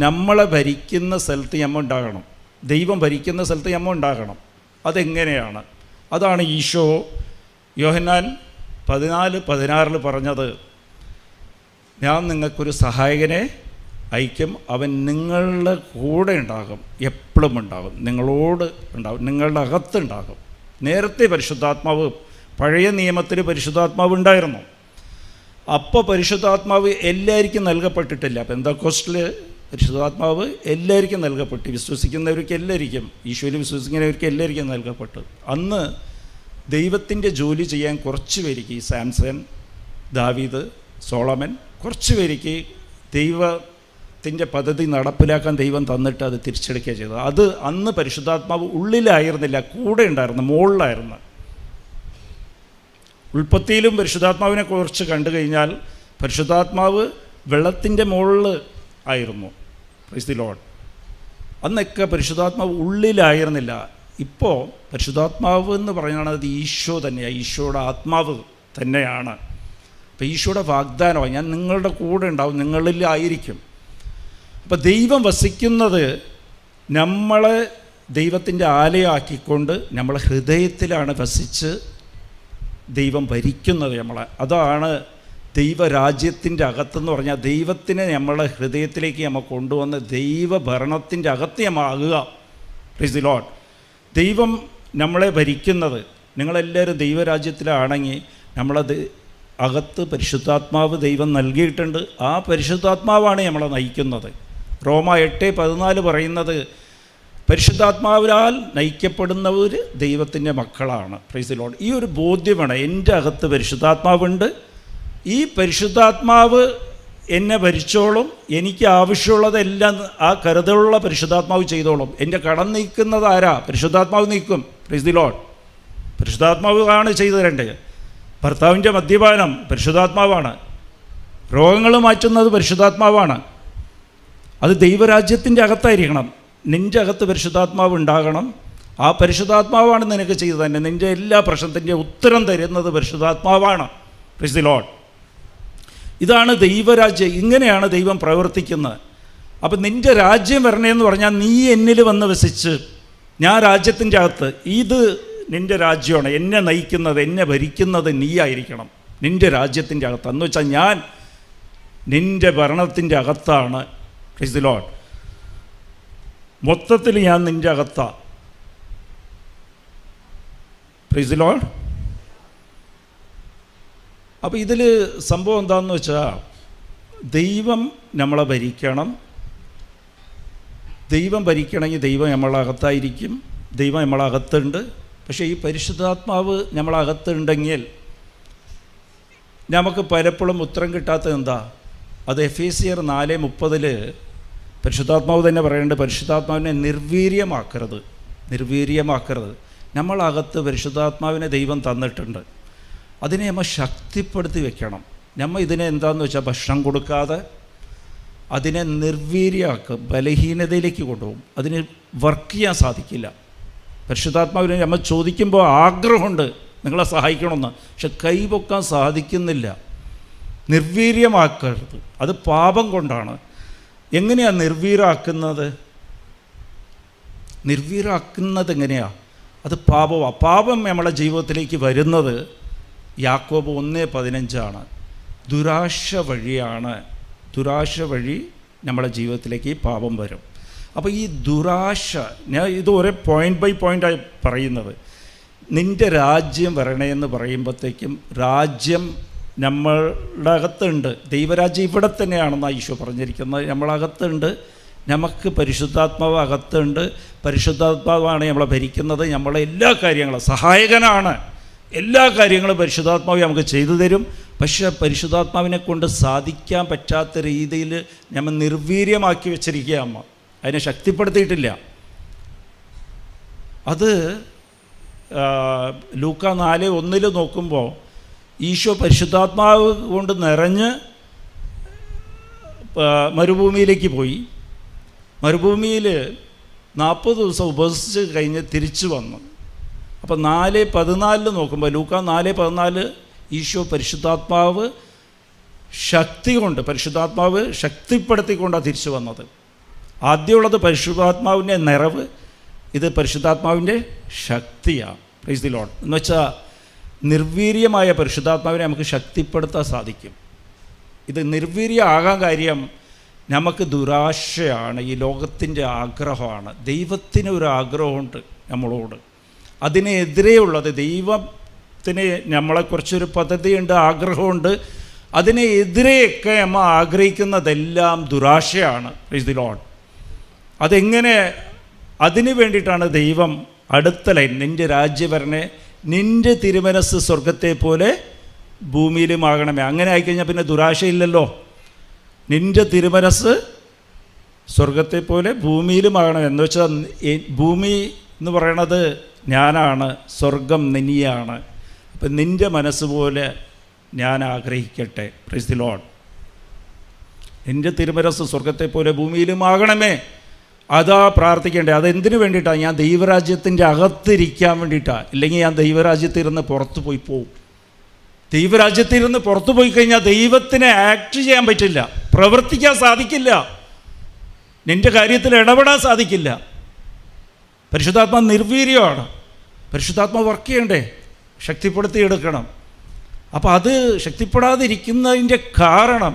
നമ്മളെ ഭരിക്കുന്ന സ്ഥലത്ത് നമ്മൾ ഉണ്ടാകണം. ദൈവം ഭരിക്കുന്ന സ്ഥലത്ത് നമ്മൾ ഉണ്ടാകണം. അതെങ്ങനെയാണ്? അതാണ് ഈശോ യോഹന്നാൻ 14:16 പറഞ്ഞത്, ഞാൻ നിങ്ങൾക്കൊരു സഹായകനെ അയക്കും, അവൻ നിങ്ങളുടെ കൂടെ ഉണ്ടാകും, എപ്പോഴും ഉണ്ടാകും, നിങ്ങളോട് ഉണ്ടാകും, നിങ്ങളുടെ അകത്തുണ്ടാകും. നേരത്തെ പരിശുദ്ധാത്മാവ്, പഴയ നിയമത്തിൽ പരിശുദ്ധാത്മാവ് ഉണ്ടായിരുന്നു. അപ്പോൾ പരിശുദ്ധാത്മാവ് എല്ലാവർക്കും നൽകപ്പെട്ടിട്ടില്ല. പെന്തക്കോസ്റ്റിൽ പരിശുദ്ധാത്മാവ് എല്ലാവർക്കും നൽകപ്പെട്ടു, വിശ്വസിക്കുന്നവർക്ക് എല്ലാവർക്കും, ഈശോയിൽ വിശ്വസിക്കുന്നവർക്ക് എല്ലാവർക്കും നൽകപ്പെട്ടു. അന്ന് ദൈവത്തിൻ്റെ ജോലി ചെയ്യാൻ കുറച്ച് പേർക്ക്, സാംസൺ, ദാവീദ്, സോളമൻ, കുറച്ച് പേർക്ക് ദൈവത്തിൻ്റെ പദ്ധതി നടപ്പിലാക്കാൻ ദൈവം തന്നിട്ട് അത് തിരിച്ചെടുക്കുക ചെയ്തത്. അത് അന്ന് പരിശുദ്ധാത്മാവ് ഉള്ളിലായിരുന്നില്ല, കൂടെ ഉണ്ടായിരുന്നു, മുകളിലായിരുന്നു. ഉൽപ്പത്തിയിലും പരിശുദ്ധാത്മാവിനെ കുറിച്ച് കണ്ടു കഴിഞ്ഞാൽ പരിശുദ്ധാത്മാവ് വെള്ളത്തിൻ്റെ മുകളിൽ ആയിരുന്നു. Price the Lord. അന്നൊക്കെ പരിശുദ്ധാത്മാവ് ഉള്ളിലായിരുന്നില്ല. ഇപ്പോൾ പരിശുദ്ധാത്മാവ് എന്ന് പറയുന്നത് ഈശോ തന്നെയാണ്, ഈശോയുടെ ആത്മാവ് തന്നെയാണ്. അപ്പോൾ ഈശോയുടെ വാഗ്ദാനമാണ്, ഞാൻ നിങ്ങളുടെ കൂടെ ഉണ്ടാവും, നിങ്ങളിലായിരിക്കും. അപ്പോൾ ദൈവം വസിക്കുന്നത് നമ്മളെ ദൈവത്തിൻ്റെ ആലയമാക്കിക്കൊണ്ട് നമ്മളെ ഹൃദയത്തിലാണ് വസിച്ച് ദൈവം ഭരിക്കുന്നത് നമ്മളെ. അതാണ് ദൈവരാജ്യത്തിൻ്റെ അകത്തെന്ന് പറഞ്ഞാൽ, ദൈവത്തിനെ നമ്മളെ ഹൃദയത്തിലേക്ക് നമ്മൾ കൊണ്ടുവന്ന് ദൈവഭരണത്തിൻ്റെ അകത്ത് നമ്മൾ ആകുക. Price the Lord. ദൈവം നമ്മളെ ഭരിക്കുന്നത്, നിങ്ങളെല്ലാവരും ദൈവരാജ്യത്തിലാണെങ്കിൽ നമ്മളത് അകത്ത് പരിശുദ്ധാത്മാവ് ദൈവം നൽകിയിട്ടുണ്ട്. ആ പരിശുദ്ധാത്മാവാണ് നമ്മളെ നയിക്കുന്നത്. റോമ 8:14 പറയുന്നത്, പരിശുദ്ധാത്മാവിനാൽ നയിക്കപ്പെടുന്നവർ ദൈവത്തിൻ്റെ മക്കളാണ്. Price the Lord. ഈ ഒരു ബോധ്യമാണ്, എൻ്റെ അകത്ത് പരിശുദ്ധാത്മാവുണ്ട്, ഈ പരിശുദ്ധാത്മാവ് എന്നെ ഭരിച്ചോളും, എനിക്ക് ആവശ്യമുള്ളതെല്ലാം ആ കരുതലുള്ള പരിശുദ്ധാത്മാവ് ചെയ്തോളും. എൻ്റെ കടം നീക്കുന്നത് ആരാ? പരിശുദ്ധാത്മാവ് നീക്കും. Price the Lord. പരിശുദ്ധാത്മാവ് ആണ് ചെയ്തു തരേണ്ടത്. ഭർത്താവിൻ്റെ മദ്യപാനം പരിശുദ്ധാത്മാവാണ്, രോഗങ്ങൾ മാറ്റുന്നത് പരിശുദ്ധാത്മാവാണ്. അത് ദൈവരാജ്യത്തിൻ്റെ അകത്തായിരിക്കണം. നിൻ്റെ അകത്ത് പരിശുദ്ധാത്മാവ് ഉണ്ടാകണം. ആ പരിശുദ്ധാത്മാവാണ് നിനക്ക് ചെയ്തു തന്നെ, നിൻ്റെ എല്ലാ പ്രശ്നത്തിൻ്റെ ഉത്തരം തരുന്നത് പരിശുദ്ധാത്മാവാണ്. Price the Lord. ഇതാണ് ദൈവരാജ്യം. ഇങ്ങനെയാണ് ദൈവം പ്രവർത്തിക്കുന്നത്. അപ്പം നിൻ്റെ രാജ്യം വരണേന്ന് പറഞ്ഞാൽ നീ എന്നിൽ വന്ന് വസിച്ച്, ഞാൻ രാജ്യത്തിൻ്റെ അകത്ത്, ഇത് നിൻ്റെ രാജ്യമാണ്, എന്നെ നയിക്കുന്നത്, എന്നെ ഭരിക്കുന്നത് നീ ആയിരിക്കണം നിൻ്റെ രാജ്യത്തിൻ്റെ അകത്ത്. എന്ന് വെച്ചാൽ ഞാൻ നിൻ്റെ ഭരണത്തിൻ്റെ അകത്താണ്. Price the Lord. മൊത്തത്തിൽ ഞാൻ നിൻ്റെ അകത്താണ്. Price the Lord. അപ്പോൾ ഇതിൽ സംഭവം എന്താണെന്ന് വെച്ചാൽ, ദൈവം നമ്മളെ ഭരിക്കണം. ദൈവം ഭരിക്കണമെങ്കിൽ ദൈവം നമ്മളകത്തായിരിക്കും. ദൈവം നമ്മളകത്തുണ്ട്. പക്ഷേ ഈ പരിശുദ്ധാത്മാവ് നമ്മളകത്തുണ്ടെങ്കിൽ നമുക്ക് പലപ്പോഴും ഉത്തരം കിട്ടാത്തത് എന്താ? അത് എഫേസ്യർ 4:30 പരിശുദ്ധാത്മാവ് തന്നെ പറയുന്നുണ്ട്, പരിശുദ്ധാത്മാവിനെ നിർവീര്യമാക്കരുത്. നമ്മളകത്ത് പരിശുദ്ധാത്മാവിനെ ദൈവം തന്നിട്ടുണ്ട്. അതിനെ നമ്മൾ ശക്തിപ്പെടുത്തി വെക്കണം. നമ്മൾ ഇതിനെ എന്താണെന്ന് വെച്ചാൽ ഭക്ഷണം കൊടുക്കാതെ അതിനെ നിർവീര്യമാക്കും, ബലഹീനതയിലേക്ക് കൊണ്ടുപോകും. അതിന് വർക്ക് ചെയ്യാൻ സാധിക്കില്ല. പരിശുദ്ധാത്മാവിനെ നമ്മൾ ചോദിക്കുമ്പോൾ ആഗ്രഹമുണ്ട് നിങ്ങളെ സഹായിക്കണമെന്ന്, പക്ഷെ കൈപൊക്കാൻ സാധിക്കുന്നില്ല. നിർവീര്യമാക്കരുത്. അത് പാപം കൊണ്ടാണ്. എങ്ങനെയാണ് നിർവീര്യമാക്കുന്നത് എങ്ങനെയാണ്? അത് പാപമാണ്. പാപം നമ്മളെ ജീവിതത്തിലേക്ക് വരുന്നത് യാക്കോബ് 1:15 ദുരാശ വഴിയാണ്. ദുരാശ വഴി നമ്മളെ ജീവിതത്തിലേക്ക് ഈ പാപം വരും. അപ്പോൾ ഈ ദുരാശ, ഞാൻ ഇത് ഒരേ പോയിൻ്റ് ബൈ പോയിൻ്റായി പറയുന്നത്. നിൻ്റെ രാജ്യം വരണേ എന്ന് പറയുമ്പോഴത്തേക്കും രാജ്യം നമ്മളുടെ അകത്തുണ്ട്. ദൈവരാജ്യം ഇവിടെ തന്നെയാണെന്നാണ് ഈശോ പറഞ്ഞിരിക്കുന്നത്. നമ്മളകത്തുണ്ട്. നമുക്ക് പരിശുദ്ധാത്മാവ് അകത്തുണ്ട്. പരിശുദ്ധാത്മാവാണ് നമ്മളെ ഭരിക്കുന്നത്. നമ്മളെ എല്ലാ കാര്യങ്ങളും സഹായകനാണ്. എല്ലാ കാര്യങ്ങളും പരിശുദ്ധാത്മാവ് നമുക്ക് ചെയ്തു തരും. പക്ഷേ പരിശുദ്ധാത്മാവിനെ കൊണ്ട് സാധിക്കാൻ പറ്റാത്ത രീതിയിൽ നമ്മൾ നിർവീര്യമാക്കി വെച്ചിരിക്കുക. അമ്മ അതിനെ ശക്തിപ്പെടുത്തിയിട്ടില്ല. അത് ലൂക്ക 4:1 നോക്കുമ്പോൾ ഈശോ പരിശുദ്ധാത്മാവ് കൊണ്ട് നിറഞ്ഞ് മരുഭൂമിയിലേക്ക് പോയി. മരുഭൂമിയിൽ 40 ദിവസം ഉപവസിച്ച് കഴിഞ്ഞ് തിരിച്ചു വന്നു. അപ്പോൾ 4:14 നോക്കുമ്പോൾ, ലൂക്ക 4:14 ഈശോ പരിശുദ്ധാത്മാവ് ശക്തിപ്പെടുത്തിക്കൊണ്ടാണ് തിരിച്ചു വന്നത്. ആദ്യമുള്ളത് പരിശുദ്ധാത്മാവിൻ്റെ നിറവ്, ഇത് പരിശുദ്ധാത്മാവിൻ്റെ ശക്തിയാണ്. Price the Lord. എന്ന് വെച്ചാൽ നിർവീര്യമായ പരിശുദ്ധാത്മാവിനെ നമുക്ക് ശക്തിപ്പെടുത്താൻ സാധിക്കും. ഇത് നിർവീര്യമാകാൻ കാര്യം നമുക്ക് ദുരാശയാണ്, ഈ ലോകത്തിൻ്റെ ആഗ്രഹമാണ്. ദൈവത്തിന് ഒരു ആഗ്രഹമുണ്ട് നമ്മളോട്. അതിനെതിരെയുള്ളത്, ദൈവത്തിന് നമ്മളെക്കുറിച്ചൊരു പദ്ധതിയുണ്ട്, ആഗ്രഹമുണ്ട്. അതിനെതിരെയൊക്കെ നമ്മൾ ആഗ്രഹിക്കുന്നതെല്ലാം ദുരാശയാണ്. Praise the Lord. അതെങ്ങനെ? അതിന് വേണ്ടിയിട്ടാണ് ദൈവം അടുത്ത ലൈൻ, നിൻ്റെ രാജ്യം വരണേ, നിൻ്റെ തിരുമനസ് സ്വർഗത്തെ പോലെ ഭൂമിയിലുമാകണമേ. അങ്ങനെ ആയിക്കഴിഞ്ഞാൽ പിന്നെ ദുരാശയില്ലല്ലോ. നിൻ്റെ തിരുമനസ് സ്വർഗത്തെ പോലെ ഭൂമിയിലുമാകണം എന്ന് വെച്ചാൽ ഭൂമി എന്ന് പറയണത് ഞാനാണ്, സ്വർഗം നീയാണ്. അപ്പം നിൻ്റെ മനസ്സ് പോലെ ഞാൻ ആഗ്രഹിക്കട്ടെ. Price the Lord. നിൻ്റെ തിരുമനസ് സ്വർഗത്തെ പോലെ ഭൂമിയിലുമാകണമേ. അതാ പ്രാർത്ഥിക്കേണ്ടത്. അതെന്തിനു വേണ്ടിയിട്ടാണ്? ഞാൻ ദൈവരാജ്യത്തിൻ്റെ അകത്തിരിക്കാൻ വേണ്ടിയിട്ടാണ്. ഇല്ലെങ്കിൽ ഞാൻ ദൈവരാജ്യത്തിരുന്ന് പുറത്തു പോകും. ദൈവരാജ്യത്തിരുന്ന് പുറത്തു പോയി കഴിഞ്ഞാൽ ദൈവത്തിനെ ആക്ട് ചെയ്യാൻ പറ്റില്ല, പ്രവർത്തിക്കാൻ സാധിക്കില്ല, നിൻ്റെ കാര്യത്തിൽ ഇടപെടാൻ സാധിക്കില്ല. പരിശുദ്ധാത്മാ നിർവീര്യമാണ്. പരിശുദ്ധാത്മാ വർക്ക് ചെയ്യണ്ടേ, ശക്തിപ്പെടുത്തിയെടുക്കണം. അപ്പോൾ അത് ശക്തിപ്പെടാതിരിക്കുന്നതിൻ്റെ കാരണം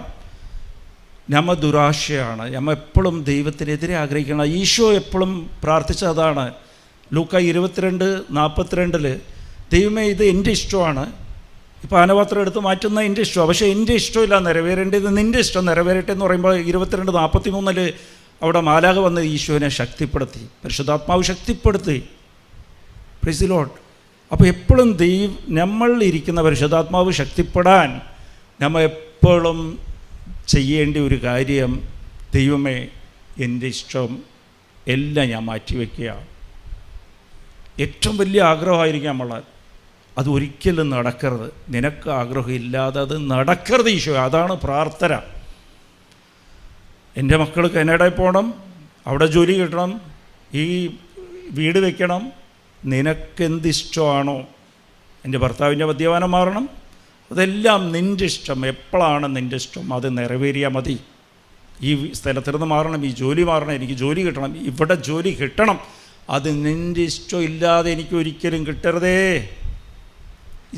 നമ്മൾ ദുരാശയാണ്. നമ്മൾ എപ്പോഴും ദൈവത്തിനെതിരെ ആഗ്രഹിക്കണം. ഈശോ എപ്പോഴും പ്രാർത്ഥിച്ച അതാണ്. ലൂക്ക 22:42 ദൈവമേ, ഇത് എൻ്റെ ഇഷ്ടമാണ്. ഇപ്പോൾ ആനപാത്രം എടുത്ത് മാറ്റുന്ന എൻ്റെ ഇഷ്ടമാണ്, പക്ഷേ എൻ്റെ ഇഷ്ടമില്ല നിറവേറേണ്ടത്, നിൻ്റെ ഇഷ്ടം നിറവേറട്ടെ എന്ന് പറയുമ്പോൾ 22:43 അവിടെ മാലാഖ വന്ന് ഈശോനെ ശക്തിപ്പെടുത്തി, പരിശുദ്ധാത്മാവ് ശക്തിപ്പെടുത്തി. Price the Lord. അപ്പോൾ എപ്പോഴും നമ്മളിരിക്കുന്ന പരിശുദ്ധാത്മാവ് ശക്തിപ്പെടാൻ നമ്മൾ എപ്പോഴും ചെയ്യേണ്ട ഒരു കാര്യം, ദൈവമേ എൻ്റെ ഇഷ്ടം എല്ലാം ഞാൻ മാറ്റിവെക്കുക. ഏറ്റവും വലിയ ആഗ്രഹമായിരിക്കും നമ്മളെ, അത് ഒരിക്കലും നടക്കരുത്. നിനക്ക് ആഗ്രഹമില്ലാതെ അത് നടക്കരുത് ഈശോ. അതാണ് പ്രാർത്ഥന. എൻ്റെ മക്കൾ കാനഡയിൽ പോകണം, അവിടെ ജോലി കിട്ടണം, ഈ വീട് വയ്ക്കണം, നിനക്കെന്തിഷ്ടമാണോ? എൻ്റെ ഭർത്താവിൻ്റെ മദ്യപാനം മാറണം, അതെല്ലാം നിൻ്റെ ഇഷ്ടം. എപ്പോഴാണ് നിൻ്റെ ഇഷ്ടം അത് നിറവേറിയാൽ മതി. ഈ സ്ഥലത്തിരുന്ന് മാറണം, ഈ ജോലി മാറണം, എനിക്ക് ജോലി കിട്ടണം, ഇവിടെ ജോലി കിട്ടണം, അത് നിൻ്റെ ഇഷ്ടം ഇല്ലാതെ എനിക്ക് ഒരിക്കലും കിട്ടരുതേ.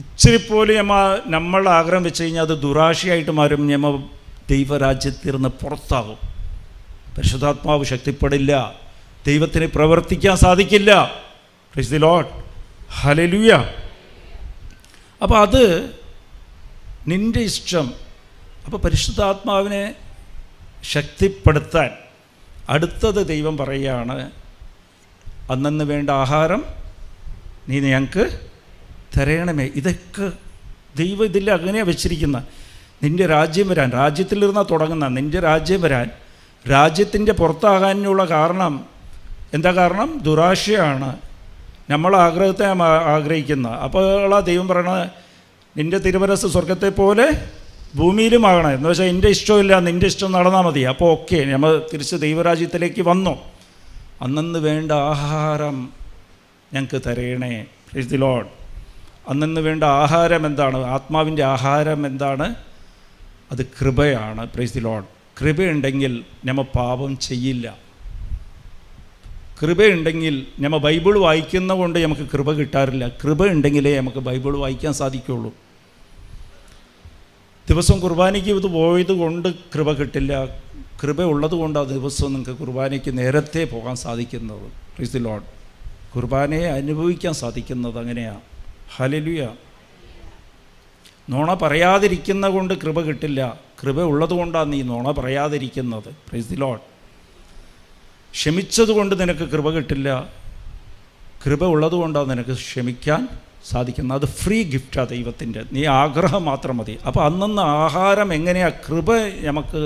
ഇച്ചിരി പോലും നമ്മൾ ആഗ്രഹം വെച്ച് കഴിഞ്ഞാൽ അത് ദുരാശയായിട്ട് മാറും. നമ്മൾ ദൈവരാജ്യത്തിരുന്ന് പുറത്താകും. പരിശുദ്ധാത്മാവ് ശക്തിപ്പെടില്ല, ദൈവത്തിന് പ്രവർത്തിക്കാൻ സാധിക്കില്ല. Price the Lord. ഹല്ലേലൂയ. അപ്പോൾ അത് നിൻ്റെ ഇഷ്ടം. അപ്പോൾ പരിശുദ്ധാത്മാവിനെ ശക്തിപ്പെടുത്താൻ അടുത്തത് ദൈവം പറയുകയാണ്, അന്നന്ന് വേണ്ട ആഹാരം നീ ഞങ്ങൾക്ക് തരയണമേ. ഇതൊക്കെ ദൈവം ഇതിൽ അങ്ങനെയാണ് വെച്ചിരിക്കുന്ന. നിൻ്റെ രാജ്യം വരാൻ, രാജ്യത്തിലിരുന്നാണ് തുടങ്ങുന്ന, നിൻ്റെ രാജ്യം വരാൻ. രാജ്യത്തിൻ്റെ പുറത്താകാനുള്ള കാരണം എന്താ? കാരണം ദുരാശയാണ്, നമ്മൾ ആഗ്രഹത്തെ ആഗ്രഹിക്കുന്ന. അപ്പോൾ ദൈവം പറയണത്, നിൻ്റെ തിരുമനസ്സ് സ്വർഗത്തെ പോലെ ഭൂമിയിലുമാകണം. എന്ന് വെച്ചാൽ എൻ്റെ ഇഷ്ടമില്ല, നിൻ്റെ ഇഷ്ടം നടന്നാൽ മതി. അപ്പോൾ ഓക്കെ, നമ്മൾ തിരിച്ച് ദൈവരാജ്യത്തിലേക്ക് വന്നു. അന്നന്ന് വേണ്ട ആഹാരം ഞങ്ങൾക്ക് തരയണേ. Price the Lord. അന്നന്ന് വേണ്ട ആഹാരം എന്താണ്? ആത്മാവിൻ്റെ ആഹാരം എന്താണ്? അത് കൃപയാണ്. Praise the Lord. കൃപയുണ്ടെങ്കിൽ നമ്മൾ പാപം ചെയ്യില്ല. കൃപയുണ്ടെങ്കിൽ നമ്മൾ ബൈബിൾ വായിക്കുന്ന കൊണ്ട് നമുക്ക് കൃപ കിട്ടാറില്ല. കൃപ ഉണ്ടെങ്കിലേ നമുക്ക് ബൈബിൾ വായിക്കാൻ സാധിക്കുള്ളൂ. ദിവസം കുർബാനയ്ക്ക് ഇത് പോയത് കൊണ്ട് കൃപ കിട്ടില്ല. കൃപ ഉള്ളത് കൊണ്ടാണ് ദിവസവും നിങ്ങൾക്ക് കുർബാനയ്ക്ക് നേരത്തെ പോകാൻ സാധിക്കുന്നത്. Praise the Lord. കുർബാനയെ അനുഭവിക്കാൻ സാധിക്കുന്നത് അങ്ങനെയാണ്. ഹല്ലേലൂയ. നുണ പറയാതിരിക്കുന്ന കൊണ്ട് കൃപ കിട്ടില്ല. കൃപ ഉള്ളത് കൊണ്ടാണ് നീ നുണ പറയാതിരിക്കുന്നത്. Praise the Lord. ക്ഷമിച്ചത് കൊണ്ട് നിനക്ക് കൃപ കിട്ടില്ല. കൃപ ഉള്ളത് കൊണ്ടാണ് നിനക്ക് ക്ഷമിക്കാൻ സാധിക്കുന്നത്. അത് ഫ്രീ ഗിഫ്റ്റാണ് ദൈവത്തിൻ്റെ. നീ ആഗ്രഹം മാത്രം മതി. അപ്പോൾ അന്നന്ന് ആഹാരം എങ്ങനെയാണ് കൃപ നമുക്ക്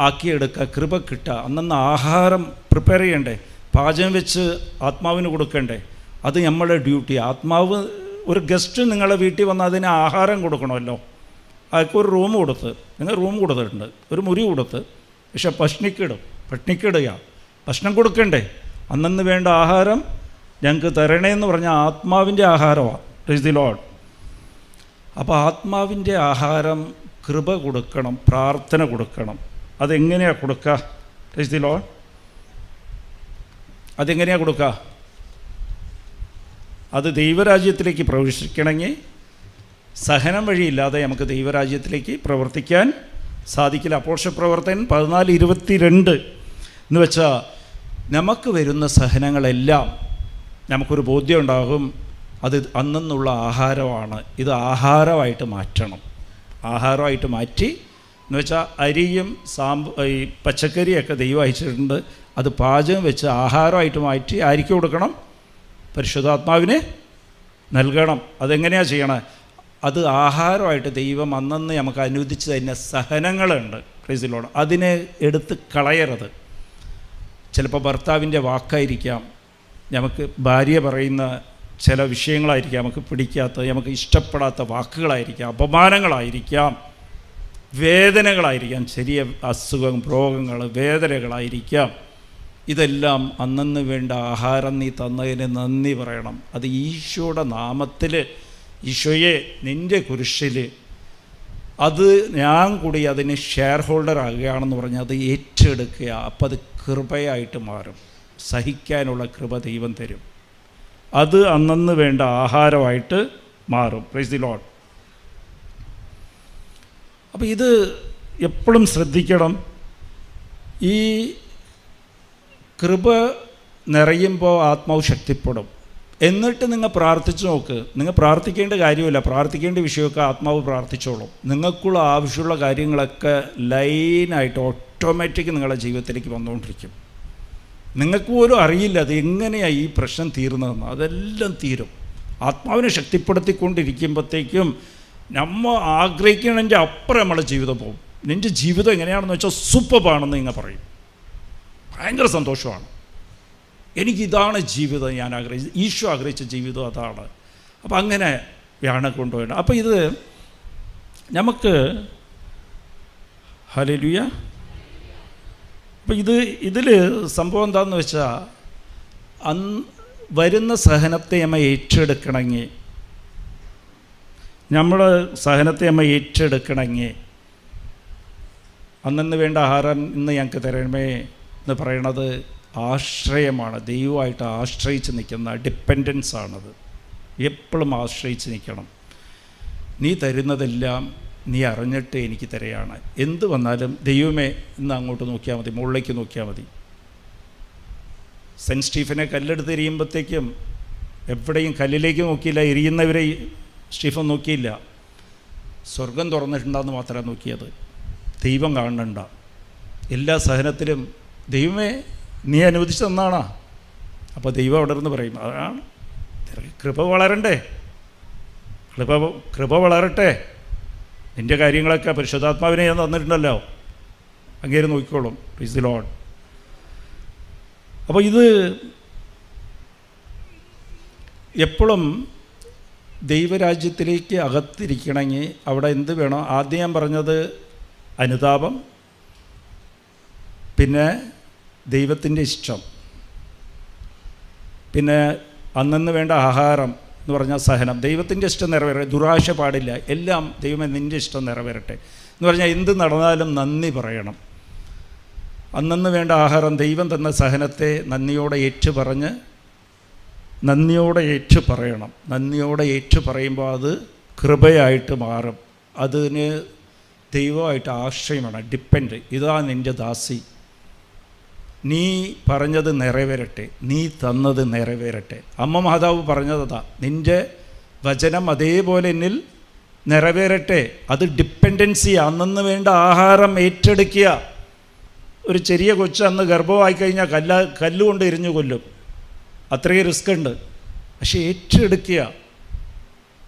ആക്കിയെടുക്കുക, കൃപ കിട്ടുക. അന്നന്ന് ആഹാരം പ്രിപ്പയർ ചെയ്യണ്ടേ, പാചകം വെച്ച് ആത്മാവിന് കൊടുക്കണ്ടേ. അത് നമ്മുടെ ഡ്യൂട്ടി. ആത്മാവ്, ഒരു ഗസ്റ്റ് നിങ്ങളെ വീട്ടിൽ വന്നാൽ അതിന് ആഹാരം കൊടുക്കണമല്ലോ. അതൊക്കെ ഒരു റൂം കൊടുത്ത്, നിങ്ങൾ റൂം കൊടുത്തിട്ടുണ്ട്, ഒരു മുറി കൊടുത്ത്, പക്ഷെ പട്ടിണിക്കിടുക, ഭക്ഷണം കൊടുക്കണ്ടേ. അന്നന്ന് വേണ്ട ആഹാരം ഞങ്ങൾക്ക് തരണേന്ന് പറഞ്ഞാൽ ആത്മാവിൻ്റെ ആഹാരമാണ്. Price the Lord. അപ്പോൾ ആത്മാവിൻ്റെ ആഹാരം കൃപ കൊടുക്കണം, പ്രാർത്ഥന കൊടുക്കണം. അതെങ്ങനെയാണ് കൊടുക്കുക? Price the Lord. അതെങ്ങനെയാണ് കൊടുക്കുക? അത് ദൈവരാജ്യത്തിലേക്ക് പ്രവേശിക്കണമെങ്കിൽ സഹനം വഴിയില്ലാതെ നമുക്ക് ദൈവരാജ്യത്തിലേക്ക് പ്രവർത്തിക്കാൻ സാധിക്കില്ല. അപ്പോസ്തലപ്രവർത്തനം 14:22 എന്ന് വെച്ചാൽ നമുക്ക് വരുന്ന സഹനങ്ങളെല്ലാം നമുക്കൊരു ബോധ്യം ഉണ്ടാകും, അത് അന്നുള്ള ആഹാരമാണ്. ഇത് ആഹാരമായിട്ട് മാറ്റണം. ആഹാരമായിട്ട് മാറ്റി എന്ന് വെച്ചാൽ അരിയും ഈ പച്ചക്കറിയൊക്കെ ദൈവം അയച്ചിട്ടുണ്ട്. അത് പാചകം വെച്ച് ആഹാരമായിട്ട് മാറ്റി ആർക്ക് കൊടുക്കണം? പരിശുദ്ധാത്മാവിന് നൽകണം. അതെങ്ങനെയാണ് ചെയ്യണത്? അത് ആഹാരമായിട്ട് ദൈവം അന്നന്ന് നമുക്ക് അനുവദിച്ച് തന്നെ സഹനങ്ങളുണ്ട്. Price the Lord. അതിനെ എടുത്ത് കളയരുത്. ചിലപ്പോൾ ഭർത്താവിൻ്റെ വാക്കായിരിക്കാം, നമുക്ക് ഭാര്യ പറയുന്ന ചില വിഷയങ്ങളായിരിക്കാം നമുക്ക് പിടിക്കാത്ത, നമുക്ക് ഇഷ്ടപ്പെടാത്ത വാക്കുകളായിരിക്കാം, അപമാനങ്ങളായിരിക്കാം, വേദനകളായിരിക്കാം, ചെറിയ അസുഖം, രോഗങ്ങൾ, വേദനകളായിരിക്കാം. ഇതെല്ലാം അന്നന്ന് വേണ്ട ആഹാരം നീ തന്നതിന് നന്ദി പറയണം. അത് ഈശോയുടെ നാമത്തിൽ, ഈശോയെ നിൻ്റെ കുരിശിൽ അത് ഞാൻ കൂടി അതിന് ഷെയർ ഹോൾഡർ ആകുകയാണെന്ന് പറഞ്ഞാൽ അത് ഏറ്റെടുക്കുക. അപ്പം അത് കൃപയായിട്ട് മാറും. സഹിക്കാനുള്ള കൃപ ദൈവം തരും. അത് അന്നന്ന് വേണ്ട ആഹാരമായിട്ട് മാറും. Price the Lord. അപ്പോൾ ഇത് എപ്പോഴും ശ്രദ്ധിക്കണം. ഈ കൃപ നിറയുമ്പോൾ ആത്മാവ് ശക്തിപ്പെടും. എന്നിട്ട് നിങ്ങൾ പ്രാർത്ഥിച്ചു നോക്ക്. നിങ്ങൾ പ്രാർത്ഥിക്കേണ്ട കാര്യമില്ല, പ്രാർത്ഥിക്കേണ്ട വിഷയമൊക്കെ ആത്മാവ് പ്രാർത്ഥിച്ചോളും. നിങ്ങൾക്കുള്ള ആവശ്യമുള്ള കാര്യങ്ങളൊക്കെ ലൈനായിട്ട് ഓട്ടോമാറ്റിക് നിങ്ങളുടെ ജീവിതത്തിലേക്ക് വന്നുകൊണ്ടിരിക്കും. നിങ്ങൾക്ക് പോലും അറിയില്ല അത് എങ്ങനെയാണ് ഈ പ്രശ്നം തീർന്നതെന്ന്. അതെല്ലാം തീരും. ആത്മാവിനെ ശക്തിപ്പെടുത്തിക്കൊണ്ടിരിക്കുമ്പോഴത്തേക്കും നമ്മൾ ആഗ്രഹിക്കുന്നതിൻ്റെ അപ്പുറം നമ്മുടെ ജീവിതം പോകും. നിൻ്റെ ജീവിതം എങ്ങനെയാണെന്ന് വെച്ചാൽ സൂപ്പറാണെന്ന് നിങ്ങൾ പറയും. ഭയങ്കര സന്തോഷമാണ്. എനിക്കിതാണ് ജീവിതം, ഞാൻ ആഗ്രഹിച്ച, ഈശോ ആഗ്രഹിച്ച ജീവിതം അതാണ്. അപ്പം അങ്ങനെയാണ് കൊണ്ടുപോയത്. അപ്പോൾ ഇത് നമുക്ക് ഹല്ലേലൂയ. അപ്പം ഇതിൽ സംഭവം എന്താണെന്ന് വെച്ചാൽ വരുന്ന സഹനത്തെ നമ്മൾ ഏറ്റെടുക്കണമെങ്കിൽ, നമ്മുടെ സഹനത്തെ നമ്മൾ ഏറ്റെടുക്കണമെങ്കിൽ അന്നന്ന് വേണ്ട ആഹാരം ഇന്ന് ഞങ്ങൾക്ക് തരണമേ എന്ന് പറയണത് ആശ്രയമാണ്. ദൈവമായിട്ട് ആശ്രയിച്ച് നിൽക്കുന്ന ഡിപ്പെൻഡൻസാണത്. എപ്പോഴും ആശ്രയിച്ച് നിൽക്കണം. നീ തരുന്നതെല്ലാം നീ അറിഞ്ഞിട്ട് എനിക്ക് തരയാണ്. എന്ത് വന്നാലും ദൈവമേ ഇന്ന് അങ്ങോട്ട് നോക്കിയാൽ മതി, മുകളിലേക്ക് നോക്കിയാൽ മതി. സെൻറ്റ് സ്റ്റീഫനെ കല്ലെടുത്ത് എരിയുമ്പോഴത്തേക്കും എവിടെയും കല്ലിലേക്ക് നോക്കിയില്ല, എരിയുന്നവരെ സ്റ്റീഫൻ നോക്കിയില്ല, സ്വർഗം തുറന്നിട്ടുണ്ടെന്ന് മാത്രമേ നോക്കിയത്. ദൈവം കാണണ്ട. എല്ലാ സഹനത്തിലും ദൈവമേ നീ അനുവദിച്ചു തന്നാണോ? അപ്പോൾ ദൈവം അവിടെ നിന്ന് പറയും, അതാണ് കൃപ വളരണ്ടേ, കൃപ വളരട്ടെ, നിൻ്റെ കാര്യങ്ങളൊക്കെ പരിശുദ്ധാത്മാവിനെ ഞാൻ തന്നിട്ടുണ്ടല്ലോ, അങ്ങേര് നോക്കിക്കോളും. Price the Lord. അപ്പോൾ ഇത് എപ്പോഴും ദൈവരാജ്യത്തിലേക്ക് അകത്തിരിക്കണമെങ്കിൽ അവിടെ എന്ത് വേണം? ആദ്യം ഞാൻ പറഞ്ഞത് അനുതാപം, പിന്നെ ദൈവത്തിൻ്റെ ഇഷ്ടം, പിന്നെ അന്നന്ന് വേണ്ട ആഹാരം എന്ന് പറഞ്ഞാൽ സഹനം. ദൈവത്തിൻ്റെ ഇഷ്ടം നിറവേറട്ടെ, ദുരാശ പാടില്ല, എല്ലാം ദൈവമേ നിൻ്റെ ഇഷ്ടം നിറവേറട്ടെ എന്ന് പറഞ്ഞാൽ എന്ത് നടന്നാലും നന്ദി പറയണം. അന്നന്ന് വേണ്ട ആഹാരം, ദൈവം തന്ന സഹനത്തെ നന്ദിയോടെ ഏറ്റുപറഞ്ഞ് നന്ദിയോടെ ഏറ്റുപറയണം. നന്ദിയോടെ ഏറ്റുപറയുമ്പോൾ അത് കൃപയായിട്ട് മാറും. അതിന് ദൈവമായിട്ട് ആശ്രയമാണ്, ഡിപ്പെൻഡ്. ഇതാ നിൻ്റെ ദാസി, നീ പറഞ്ഞത് നിറവേറട്ടെ, നീ തന്നത് നിറവേറട്ടെ. അമ്മ മാതാവ് പറഞ്ഞതാ, നിൻ്റെ വചനം അതേപോലെ എന്നിൽ നിറവേറട്ടെ. അത് ഡിപ്പെൻഡൻസി. അന്നന്ന് വേണ്ട ആഹാരം ഏറ്റെടുക്കുക. ഒരു ചെറിയ കൊച്ച് അന്ന് ഗർഭമായി കഴിഞ്ഞാൽ കല്ലുകൊണ്ട് എരിഞ്ഞു കൊല്ലും, അത്രയും റിസ്ക് ഉണ്ട്. പക്ഷെ ഏറ്റെടുക്കുക,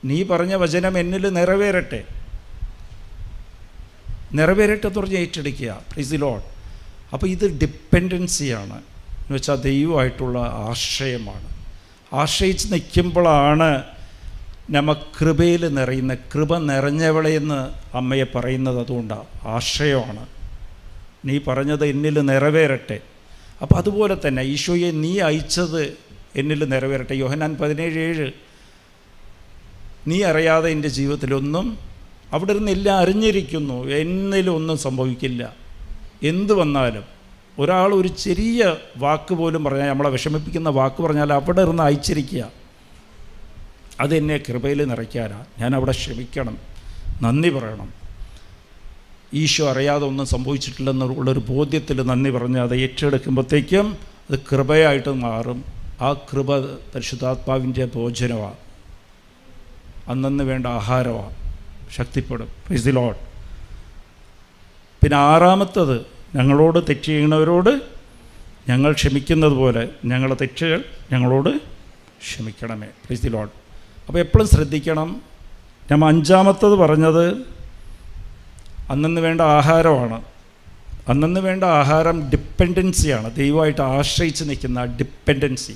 നീ പറഞ്ഞ വചനം എന്നിൽ നിറവേറട്ടെ, നിറവേറട്ടെ എന്ന് പറഞ്ഞ് ഏറ്റെടുക്കുക. Price the Lord. അപ്പോൾ ഇത് ഡിപ്പെൻഡൻസിയാണ്, എന്ന് വെച്ചാൽ ദൈവമായിട്ടുള്ള ആശ്രയമാണ്. ആശ്രയിച്ച് നിൽക്കുമ്പോഴാണ് നമ്മ കൃപയിൽ നിറയുന്ന, കൃപ നിറഞ്ഞവളെന്ന് അമ്മയെ പറയുന്നത് അതുകൊണ്ടാണ്. ആശ്രയമാണ്. നീ പറഞ്ഞത് എന്നിൽ നിറവേറട്ടെ. അപ്പോൾ അതുപോലെ തന്നെ ഈശോയെ നീ അയച്ചത് എന്നിൽ നിറവേറട്ടെ. യോഹന്നാൻ 17:7, നീ അറിയാതെ എൻ്റെ ജീവിതത്തിലൊന്നും, അവിടെ നിന്ന് എല്ലാം അറിഞ്ഞിരിക്കുന്നു, എന്നിലൊന്നും സംഭവിക്കില്ല. എന്ത് വന്നാലും ഒരാൾ ഒരു ചെറിയ വാക്ക് പോലും പറഞ്ഞാൽ, നമ്മളെ വിഷമിപ്പിക്കുന്ന വാക്ക് പറഞ്ഞാൽ അവിടെ നിന്ന് അയച്ചിരിക്കുക. അതെന്നെ കൃപയിൽ നിറയ്ക്കാനാണ്. ഞാൻ അവിടെ ക്ഷമിക്കണം, നന്ദി പറയണം. ഈശോ അറിയാതെ ഒന്നും സംഭവിച്ചിട്ടില്ലെന്നുള്ളൊരു ബോധ്യത്തിൽ നന്ദി പറഞ്ഞ് അത് ഏറ്റെടുക്കുമ്പോഴത്തേക്കും അത് കൃപയായിട്ട് മാറും. ആ കൃപ പരിശുദ്ധാത്മാവിൻ്റെ ഭോജനമാണ്, അന്നന്ന് വേണ്ട ആഹാരമാണ്, ശക്തിപ്പെടും. Price the Lord. പിന്നെ ആറാമത്തത്, ഞങ്ങളോട് തെറ്റ് ചെയ്യുന്നവരോട് ഞങ്ങൾ ക്ഷമിക്കുന്നത് പോലെ ഞങ്ങളുടെ തെറ്റുകൾ ഞങ്ങളോട് ക്ഷമിക്കണമേ. Price the Lord. അപ്പോൾ എപ്പോഴും ശ്രദ്ധിക്കണം. നമ്മൾ അഞ്ചാമത്തത് പറഞ്ഞത് അന്നന്ന് വേണ്ട ആഹാരമാണ്. അന്നന്ന് വേണ്ട ആഹാരം ഡിപ്പെൻഡൻസിയാണ്, ദൈവമായിട്ട് ആശ്രയിച്ച് നിൽക്കുന്ന ഡിപ്പെൻഡൻസി.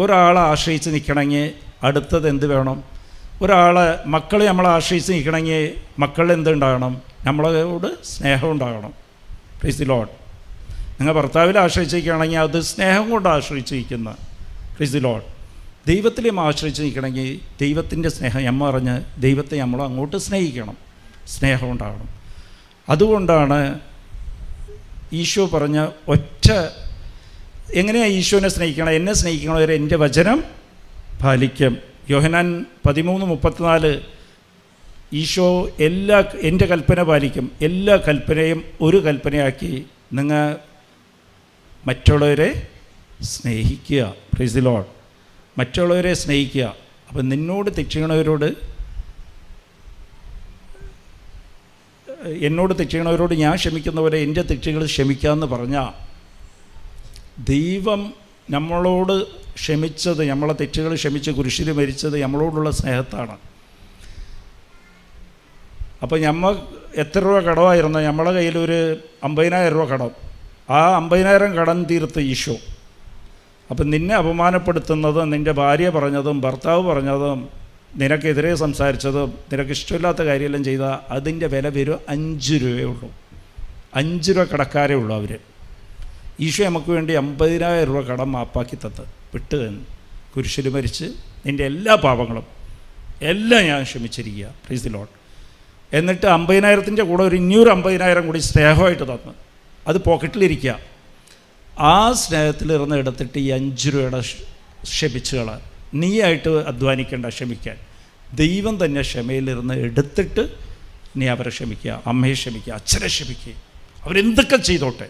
ഒരാളെ ആശ്രയിച്ച് നിൽക്കണമെങ്കിൽ അടുത്തത് എന്ത് വേണം? ഒരാളെ മക്കളെ നമ്മളെ ആശ്രയിച്ച് നിൽക്കണമെങ്കിൽ മക്കളിൽ എന്തുണ്ടാകണം? നമ്മളോട് സ്നേഹം ഉണ്ടാകണം. Price the Lord. നിങ്ങൾ ഭർത്താവിൽ ആശ്രയിച്ചിരിക്കുകയാണെങ്കിൽ അത് സ്നേഹം കൊണ്ട് ആശ്രയിച്ചിരിക്കുന്ന. Price the Lord. ദൈവത്തിലും ആശ്രയിച്ച് നിൽക്കണമെങ്കിൽ ദൈവത്തിൻ്റെ സ്നേഹം നമ്മൾ അറിഞ്ഞ് ദൈവത്തെ നമ്മൾ അങ്ങോട്ട് സ്നേഹിക്കണം, സ്നേഹം ഉണ്ടാകണം. അതുകൊണ്ടാണ് ഈശോ പറഞ്ഞ ഒറ്റ, എങ്ങനെയാണ് ഈശോനെ സ്നേഹിക്കണം? എന്നെ സ്നേഹിക്കണവരെ എൻ്റെ വചനം പാലിക്കും. യോഹന്നാൻ 13:34, ഈശോ എൻ്റെ കൽപ്പന പാലിക്കും, എല്ലാ കൽപ്പനയും ഒരു കൽപ്പനയാക്കി, നിങ്ങൾ മറ്റുള്ളവരെ സ്നേഹിക്കുക. Price the Lord. മറ്റുള്ളവരെ സ്നേഹിക്കുക. അപ്പം നിന്നോട് തെറ്റ് എന്നോട് തെറ്റ് ഞാൻ ക്ഷമിക്കുന്നവരെ എൻ്റെ തെറ്റുകൾ ക്ഷമിക്കാമെന്ന് പറഞ്ഞാൽ, ദൈവം നമ്മളോട് ക്ഷമിച്ചത്, നമ്മളെ തെറ്റുകൾ ക്ഷമിച്ച് കുരിശിൽ മരിച്ചത് നമ്മളോടുള്ള സ്നേഹത്താണ്. അപ്പോൾ നമ്മൾ എത്ര രൂപ കടമായിരുന്നു? നമ്മളെ കയ്യിലൊരു 50,000 രൂപ കടം. ആ 50,000 കടം തീർത്ത് ഈശോ. അപ്പം നിന്നെ അപമാനപ്പെടുത്തുന്നതും നിൻ്റെ ഭാര്യ പറഞ്ഞതും ഭർത്താവ് പറഞ്ഞതും നിനക്കെതിരെ സംസാരിച്ചതും നിനക്ക് ഇഷ്ടമില്ലാത്ത കാര്യമെല്ലാം ചെയ്താൽ അതിൻ്റെ വില വരും 5 രൂപയേ ഉള്ളൂ. 5 രൂപ കടക്കാരേ ഉള്ളൂ അവർ. ഈശോ നമുക്ക് വേണ്ടി 50,000 രൂപ കടം മാപ്പാക്കി തന്ന് വിട്ട് തന്നു. കുരിശിൽ മരിച്ച് നിൻ്റെ എല്ലാ പാപങ്ങളും എല്ലാം ഞാൻ ക്ഷമിച്ചിരിക്കുക. Price the Lord. എന്നിട്ട് 50,000-ൻ്റെ കൂടെ ഒരു 50,000 കൂടി സ്നേഹമായിട്ട് തന്നു. അത് പോക്കറ്റിലിരിക്കുക. ആ സ്നേഹത്തിലിരുന്ന് എടുത്തിട്ട് ഈ 5 രൂപയുടെ ക്ഷമിച്ചുകൾ നീയായിട്ട് അധ്വാനിക്കേണ്ട ക്ഷമിക്കാൻ. ദൈവം തന്നെ ക്ഷമയിലിരുന്ന് എടുത്തിട്ട് നീ അവരെ ക്ഷമിക്കുക, അമ്മയെ ക്ഷമിക്കുക, അച്ഛനെ ക്ഷമിക്കുക. അവരെന്തൊക്കെ ചെയ്തോട്ടെ,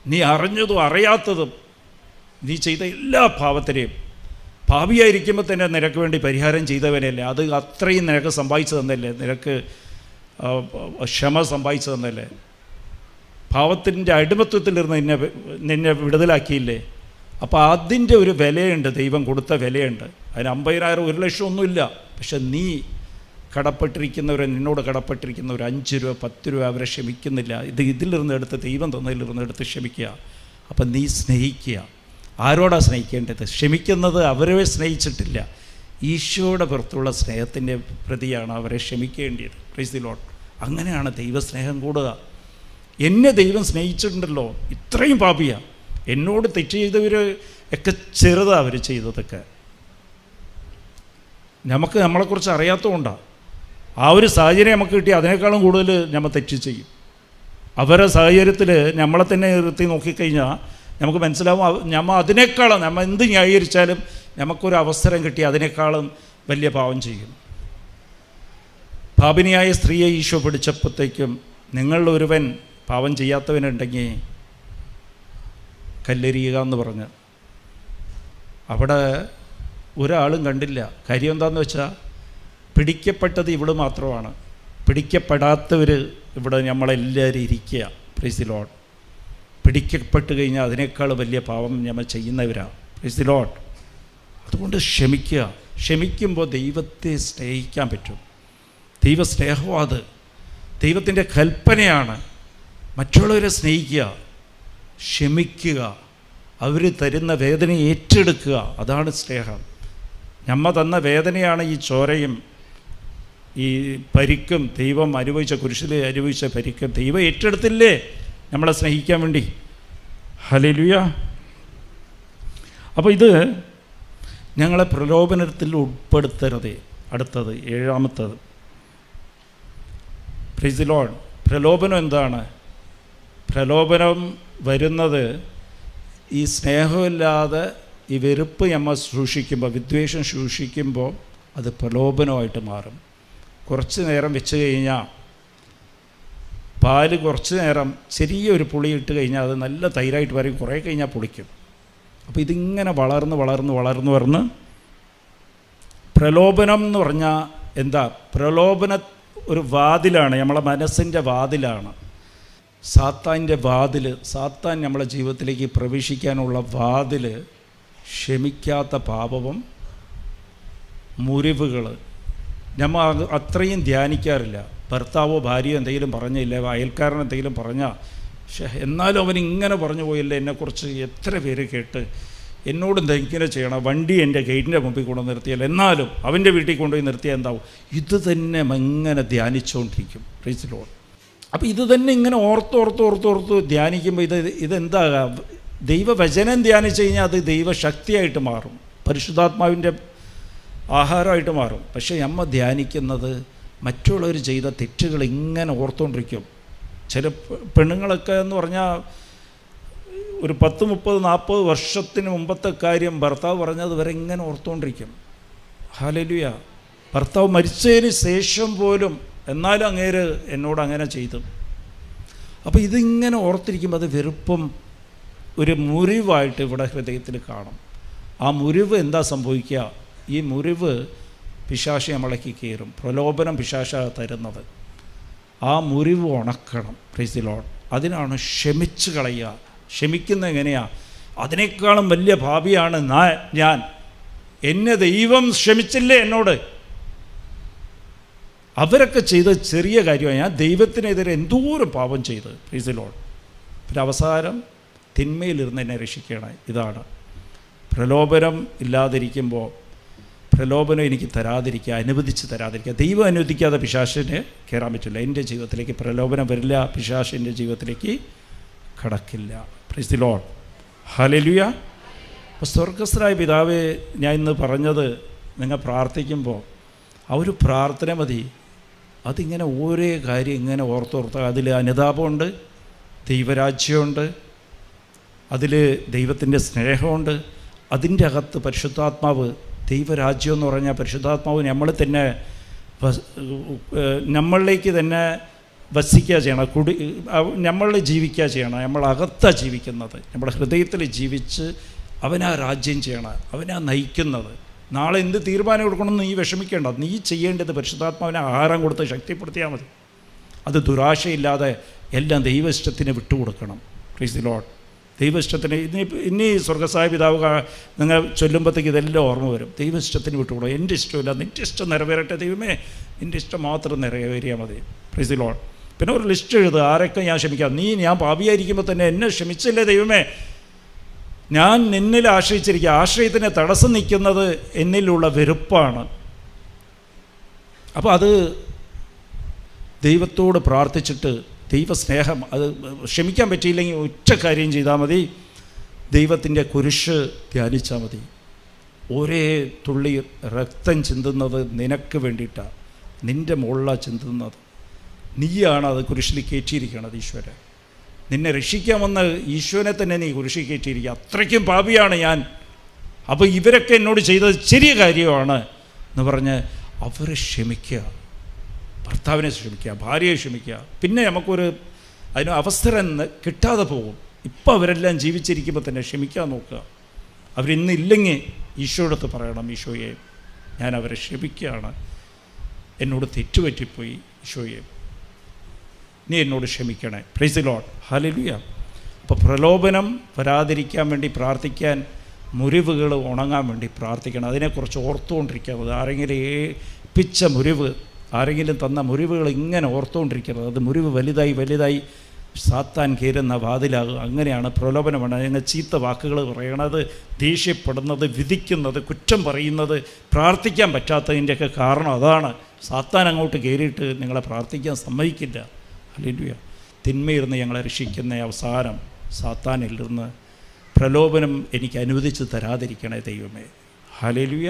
നീ അറിഞ്ഞതും അറിയാത്തതും നീ ചെയ്ത എല്ലാ പാപത്തിനെയും പാപിയായിരിക്കുമ്പോൾ തന്നെ നിനക്ക് വേണ്ടി പരിഹാരം ചെയ്തവനല്ലേ, അത് അത്രയും നിനക്ക് സമ്പാദിച്ചു തന്നല്ലേ, നിനക്ക് ക്ഷമ സമ്പാദിച്ചു തന്നല്ലേ, പാവത്തിൻ്റെ അടിമത്വത്തിലിരുന്ന് നിന്നെ വിടുതലാക്കിയില്ലേ. അപ്പോൾ അതിൻ്റെ ഒരു വിലയുണ്ട്, ദൈവം കൊടുത്ത വിലയുണ്ട്. അതിന് 50,000 1,00,000 ഒന്നുമില്ല. പക്ഷെ നീ നിന്നോട് കടപ്പെട്ടിരിക്കുന്നവർ 5 രൂപ 10 രൂപ അവരെ ക്ഷമിക്കുന്നില്ല. ഇതിലിരുന്ന് എടുത്ത്, ദൈവം തന്നതിലിരുന്ന് എടുത്ത് ക്ഷമിക്കുക. അപ്പം നീ സ്നേഹിക്കുക. ആരോടാണ് സ്നേഹിക്കേണ്ടത്? ക്ഷമിക്കുന്നത് അവരെ സ്നേഹിച്ചിട്ടില്ല, ഈശോയുടെ പുറത്തുള്ള സ്നേഹത്തിൻ്റെ പ്രതിയാണ് അവരെ ക്ഷമിക്കേണ്ടത്. Price the Lord. അങ്ങനെയാണ് ദൈവസ്നേഹം കൂടുക. എന്നെ ദൈവം സ്നേഹിച്ചിട്ടുണ്ടല്ലോ, ഇത്രയും പാപിയാണ്, എന്നോട് തെറ്റ് ചെയ്തവർ ഒക്കെ ചെറുതാണ് അവർ ചെയ്തതൊക്കെ. നമുക്ക് നമ്മളെക്കുറിച്ച് അറിയാത്തതുകൊണ്ടാണ്. ആ ഒരു സാഹചര്യം നമുക്ക് കിട്ടി, അതിനേക്കാളും കൂടുതൽ നമ്മൾ തെറ്റ് ചെയ്യും. അവരുടെ സാഹചര്യത്തിൽ നമ്മളെ തന്നെ നിർത്തി നോക്കിക്കഴിഞ്ഞാൽ നമുക്ക് മനസ്സിലാവും, നമ്മൾ അതിനേക്കാളും, നമ്മൾ എന്ത് ന്യായീകരിച്ചാലും നമുക്കൊരു അവസരം കിട്ടി അതിനേക്കാളും വലിയ പാവം ചെയ്യും. പാപിനിയായ സ്ത്രീയെ ഈശോ പിടിച്ചപ്പോഴത്തേക്കും, നിങ്ങളിൽ ഒരുവൻ പാവം ചെയ്യാത്തവനുണ്ടെങ്കിൽ കല്ലെറിയുക എന്ന് പറഞ്ഞ്, അവിടെ ഒരാളും കണ്ടില്ല. കാര്യം എന്താണെന്ന് വെച്ചാൽ, പിടിക്കപ്പെട്ടത് ഇവിടെ മാത്രമാണ്, പിടിക്കപ്പെടാത്തവർ ഇവിടെ നമ്മളെല്ലാവരും ഇരിക്കുക. Price the Lord. പിടിക്കപ്പെട്ട് കഴിഞ്ഞാൽ അതിനേക്കാൾ വലിയ പാവം നമ്മൾ ചെയ്യുന്നവരാണ്. Price the Lord. അതുകൊണ്ട് ക്ഷമിക്കുക. ക്ഷമിക്കുമ്പോൾ ദൈവത്തെ സ്നേഹിക്കാൻ പറ്റും. ദൈവസ്നേഹം അത് ദൈവത്തിൻ്റെ കൽപ്പനയാണ്. മറ്റുള്ളവരെ സ്നേഹിക്കുക, ക്ഷമിക്കുക, അവർ തരുന്ന വേദന ഏറ്റെടുക്കുക. അതാണ് സ്നേഹം. നമ്മ തന്ന വേദനയാണ് ഈ ചോരയും ഈ പരിക്കും, ദൈവം അനുഭവിച്ച കുരിശിൽ അനുഭവിച്ച പരിക്കും ദൈവം ഏറ്റെടുത്തില്ലേ നമ്മളെ സ്നേഹിക്കാൻ വേണ്ടി. ഹല്ലേലൂയ. അപ്പോൾ ഇത് ഞങ്ങളെ പ്രലോഭനത്തിൽ ഉൾപ്പെടുത്തരുത്. അടുത്തത് 7-ാമത്തത്, പ്രൈസ് ദി ലോർഡ്. പ്രലോഭനം എന്താണ്? പ്രലോഭനം വരുന്നത് ഈ സ്നേഹമില്ലാതെ ഈ വെറുപ്പ് നമ്മൾ സൂക്ഷിക്കുമ്പോൾ, വിദ്വേഷം സൂക്ഷിക്കുമ്പോൾ അത് പ്രലോഭനമായിട്ട് മാറും. കുറച്ച് നേരം വെച്ച് കഴിഞ്ഞാൽ, പാല് കുറച്ച് നേരം ചെറിയൊരു പുളി ഇട്ട് കഴിഞ്ഞാൽ അത് നല്ല തൈരായിട്ട് വരും, കുറേ കഴിഞ്ഞാൽ പുളിക്കും. അപ്പോൾ ഇതിങ്ങനെ വളർന്ന് പ്രലോഭനം എന്ന് പറഞ്ഞാൽ എന്താ? പ്രലോഭന ഒരു വാതിലാണ്, നമ്മളെ മനസ്സിൻ്റെ വാതിലാണ്, സാത്താൻ്റെ വാതിൽ. സാത്താൻ നമ്മളെ ജീവിതത്തിലേക്ക് പ്രവേശിക്കാനുള്ള വാതിൽ ക്ഷമിക്കാത്ത പാപവും മുറിവുകൾ. നമ്മൾ അത്രയും ധ്യാനിക്കാറില്ല. ഭർത്താവോ ഭാര്യയോ എന്തെങ്കിലും പറഞ്ഞില്ല, അയൽക്കാരൻ എന്തെങ്കിലും പറഞ്ഞാൽ, പക്ഷേ എന്നാലും അവൻ ഇങ്ങനെ പറഞ്ഞു പോയില്ല, എന്നെക്കുറിച്ച് എത്ര പേര് കേട്ട്, എന്നോട് ഇങ്ങനെ ചെയ്യണം, വണ്ടി എൻ്റെ ഗേറ്റിൻ്റെ മുമ്പിൽ കൊണ്ട് നിർത്തിയാൽ, എന്നാലും അവൻ്റെ വീട്ടിൽ കൊണ്ടുപോയി നിർത്തിയാൽ എന്താവും? ഇത് തന്നെ ഇങ്ങനെ ധ്യാനിച്ചുകൊണ്ടിരിക്കും. Price the Lord. അപ്പോൾ ഇത് തന്നെ ഇങ്ങനെ ഓർത്ത് ധ്യാനിക്കുമ്പോൾ ഇതെന്താ? ദൈവവചനം ധ്യാനിച്ചു കഴിഞ്ഞാൽ അത് ദൈവശക്തിയായിട്ട് മാറും, പരിശുദ്ധാത്മാവിൻ്റെ ആഹാരമായിട്ട് മാറും. പക്ഷേ നമ്മൾ ധ്യാനിക്കുന്നത് മറ്റുള്ളവർ ചെയ്ത തെറ്റുകൾ ഇങ്ങനെ ഓർത്തുകൊണ്ടിരിക്കും. ചില പെണ്ണുങ്ങളൊക്കെ എന്ന് പറഞ്ഞാൽ ഒരു 10, 30, 40 വർഷത്തിന് മുമ്പത്തെ കാര്യം ഭർത്താവ് പറഞ്ഞത് വരെ ഇങ്ങനെ ഓർത്തുകൊണ്ടിരിക്കും. ഹല്ലേലൂയ. ഭർത്താവ് മരിച്ചതിന് ശേഷം പോലും എന്നാലും അങ്ങേര് എന്നോട് അങ്ങനെ ചെയ്തു. അപ്പോൾ ഇതിങ്ങനെ ഓർത്തിരിക്കുമ്പോൾ അത് വെറുപ്പും ഒരു മുറിവായിട്ട് ഇവിടെ ഹൃദയത്തിൽ കാണും. ആ മുറിവ് എന്താ സംഭവിക്കുക? ഈ മുറിവ് പിശാച് നമ്മളേക്ക് കയറും. പ്രലോഭനം പിശാച തരുന്നത്. ആ മുറിവ് ഉണക്കണം. Price the Lord. അതിനാണ് ക്ഷമിച്ച് കളയുക. ക്ഷമിക്കുന്നത് എങ്ങനെയാണ്? അതിനേക്കാളും വലിയ പാപിയാണ് ഞാൻ. എന്നെ ദൈവം ക്ഷമിച്ചില്ലേ എന്നോട്? അവരൊക്കെ ചെയ്ത ചെറിയ കാര്യമാണ്. ഞാൻ ദൈവത്തിനെതിരെ എന്തോരം പാപം ചെയ്ത്. Price the Lord. പിന്നെ അവസാനം തിന്മയിലിരുന്ന് എന്നെ രക്ഷിക്കണം. ഇതാണ് പ്രലോഭനം ഇല്ലാതിരിക്കുമ്പോൾ, പ്രലോഭനം എനിക്ക് തരാതിരിക്കുക, അനുവദിച്ച് തരാതിരിക്കുക. ദൈവം അനുവദിക്കാതെ പിശാചിന് കയറാൻ പറ്റില്ല. എൻ്റെ ജീവിതത്തിലേക്ക് പ്രലോഭനം വരില്ല, പിശാചിൻ്റെ ജീവിതത്തിലേക്ക് കടക്കില്ല. Praise the Lord. ഹല്ലേലൂയ. അപ്പോൾ സ്വർഗ്ഗസ്ഥനായ പിതാവേ, ഞാൻ ഇന്ന് പറഞ്ഞത് നിങ്ങൾ പ്രാർത്ഥിക്കുമ്പോൾ ആ ഒരു പ്രാർത്ഥന മതി. അതിങ്ങനെ ഓരോ കാര്യം ഇങ്ങനെ ഓർത്തോർത്ത്, അതിൽ അനുതാപമുണ്ട്, ദൈവരാജ്യമുണ്ട്, അതിൽ ദൈവത്തിൻ്റെ സ്നേഹമുണ്ട്, അതിൻ്റെ അകത്ത് പരിശുദ്ധാത്മാവ്. ദൈവരാജ്യം എന്ന് പറഞ്ഞാൽ പരിശുദ്ധാത്മാവ് നമ്മളിലേക്ക് തന്നെ വസിക്കുക ചെയ്യണം, നമ്മൾ ജീവിക്കുക ചെയ്യണം. നമ്മളകത്താണ് ജീവിക്കുന്നത്. നമ്മുടെ ഹൃദയത്തിൽ ജീവിച്ച് അവനാ രാജ്യം ചെയ്യണം, അവനാ നയിക്കുന്നത്. നാളെ എന്ത് തീരുമാനം എടുക്കണമെന്ന് നീ വിഷമിക്കേണ്ട. നീ ചെയ്യേണ്ടത് പരിശുദ്ധാത്മാവിനെ ആഹാരം കൊടുത്ത് ശക്തിപ്പെടുത്തിയാൽ മതി. അത് ദുരാശയില്ലാതെ എല്ലാം ദൈവ ഇഷ്ടത്തിന് വിട്ടുകൊടുക്കണം. Price the Lord. ദൈവ ഇഷ്ടത്തിന് ഇനി സ്വർഗസ്സായ പിതാവ് നിങ്ങൾ ചൊല്ലുമ്പോഴത്തേക്ക് ഇതെല്ലാം ഓർമ്മ വരും. ദൈവ ഇഷ്ടത്തിന് വിട്ടുകൊടുക്കും. എൻ്റെ ഇഷ്ടമില്ല, നിൻ്റെ ഇഷ്ടം നിറവേറട്ടെ ദൈവമേ, നിൻ്റെ ഇഷ്ടം മാത്രം നിറവേറിയാൽ മതി. Price the Lord. പിന്നെ ഒരു ലിസ്റ്റ് എഴുതുക, ആരൊക്കെ ഞാൻ ക്ഷമിക്കാം. ഞാൻ പാപിയായിരിക്കുമ്പോൾ തന്നെ എന്നെ ക്ഷമിച്ചില്ലേ ദൈവമേ, ഞാൻ നിന്നിൽ ആശ്രയിച്ചിരിക്കുക. ആശ്രയത്തിന് തടസ്സം നിൽക്കുന്നത് എന്നിലുള്ള വെറുപ്പാണ്. അപ്പോൾ അത് ദൈവത്തോട് പ്രാർത്ഥിച്ചിട്ട് ദൈവസ്നേഹം, അത് ക്ഷമിക്കാൻ പറ്റിയില്ലെങ്കിൽ ഒറ്റ കാര്യം ചെയ്താൽ മതി, ദൈവത്തിൻ്റെ കുരിശ് ധ്യാനിച്ചാൽ മതി. ഒരേ തുള്ളി രക്തം ചിന്തുന്നത് നിനക്ക് വേണ്ടിയിട്ടാണ്, നിൻ്റെ മുകളിലാണ് ചിന്തുന്നത്. നീയാണ് അത് കുരിശിൽ കയറ്റിയിരിക്കണത്. ഈശ്വരൻ നിന്നെ രക്ഷിക്കാമെന്ന് ഈശ്വരനെ തന്നെ നീ കുരിശിൽ കയറ്റിയിരിക്കുക. അത്രയ്ക്കും പാപിയാണ് ഞാൻ. അപ്പോൾ ഇവരൊക്കെ എന്നോട് ചെയ്തത് ചെറിയ കാര്യമാണ് എന്ന് പറഞ്ഞ് അവർ ക്ഷമിക്കുക. ഭർത്താവിനെ ക്ഷമിക്കുക, ഭാര്യയെ ക്ഷമിക്കുക. പിന്നെ നമുക്കൊരു അതിന് അവസരം കിട്ടാതെ പോകും. ഇപ്പം അവരെല്ലാം ജീവിച്ചിരിക്കുമ്പോൾ തന്നെ ക്ഷമിക്കാൻ നോക്കുക. അവരിന്നില്ലെങ്കിൽ ഈശോയുടെ പറയണം, ഈശോയെ ഞാൻ അവരെ ക്ഷമിക്കുകയാണ്, എന്നോട് തെറ്റുപറ്റിപ്പോയി, ഈശോയെ നീ എന്നോട് ക്ഷമിക്കണേ. Praise the Lord. ഹല്ലേലൂയ. അപ്പോൾ പ്രലോഭനം വരാതിരിക്കാൻ വേണ്ടി പ്രാർത്ഥിക്കാൻ, മുറിവുകൾ ഉണങ്ങാൻ വേണ്ടി പ്രാർത്ഥിക്കണം. അതിനെക്കുറിച്ച് ഓർത്തുകൊണ്ടിരിക്കുന്നത്. ആരെങ്കിലും ഏൽപ്പിച്ച മുറിവ്, ആരെങ്കിലും തന്ന മുറിവുകൾ ഇങ്ങനെ ഓർത്തുകൊണ്ടിരിക്കുന്നത്. അത് മുറിവ് വലുതായി വലുതായി സാത്താൻ കയറുന്ന വാതിലാകും. അങ്ങനെയാണ് പ്രലോഭനമാണ്. അതിനെ ചീത്ത വാക്കുകൾ പറയണത്, ദേഷ്യപ്പെടുന്നത്, വിധിക്കുന്നത്, കുറ്റം പറയുന്നത്, പ്രാർത്ഥിക്കാൻ പറ്റാത്തതിൻ്റെയൊക്കെ കാരണം അതാണ്. സാത്താൻ അങ്ങോട്ട് കയറിയിട്ട് നിങ്ങളെ പ്രാർത്ഥിക്കാൻ സമ്മതിക്കില്ല. ഹല്ലേലൂയ. തിന്മയിരുന്ന് ഞങ്ങളെ രക്ഷിക്കുന്ന അവസാനം സാത്താനിൽ നിന്ന് പ്രലോഭനം എനിക്ക് അനുവദിച്ച് തരാതിരിക്കണേ ദൈവമേ. ഹല്ലേലൂയ.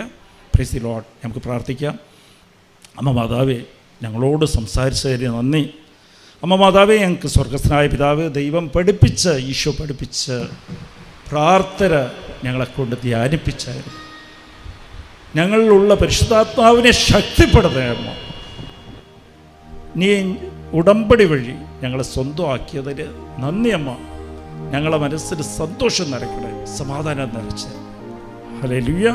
Price the Lord. നമുക്ക് പ്രാർത്ഥിക്കാം. അമ്മ മാതാവേ, ഞങ്ങളോട് സംസാരിച്ചതിന് നന്ദി. അമ്മ മാതാവേ, ഞങ്ങൾക്ക് സ്വർഗസ്ഥനായ പിതാവ് ദൈവം പഠിപ്പിച്ച, ഈശോ പഠിപ്പിച്ച പ്രാർത്ഥന ഞങ്ങളെക്കൊണ്ട് ധ്യാനിപ്പിച്ചായിരുന്നു. ഞങ്ങളിലുള്ള പരിശുദ്ധാത്മാവിനെ ശക്തിപ്പെടുത്തണമോ. നീ ഉടമ്പടി വഴി ഞങ്ങളെ സ്വന്തമാക്കിയതിന് നന്ദി അമ്മ. ഞങ്ങളെ മനസ്സിന് സന്തോഷം നിറയ്ക്കണേ, സമാധാനം നിറച്ച്. ഹല്ലേലൂയ.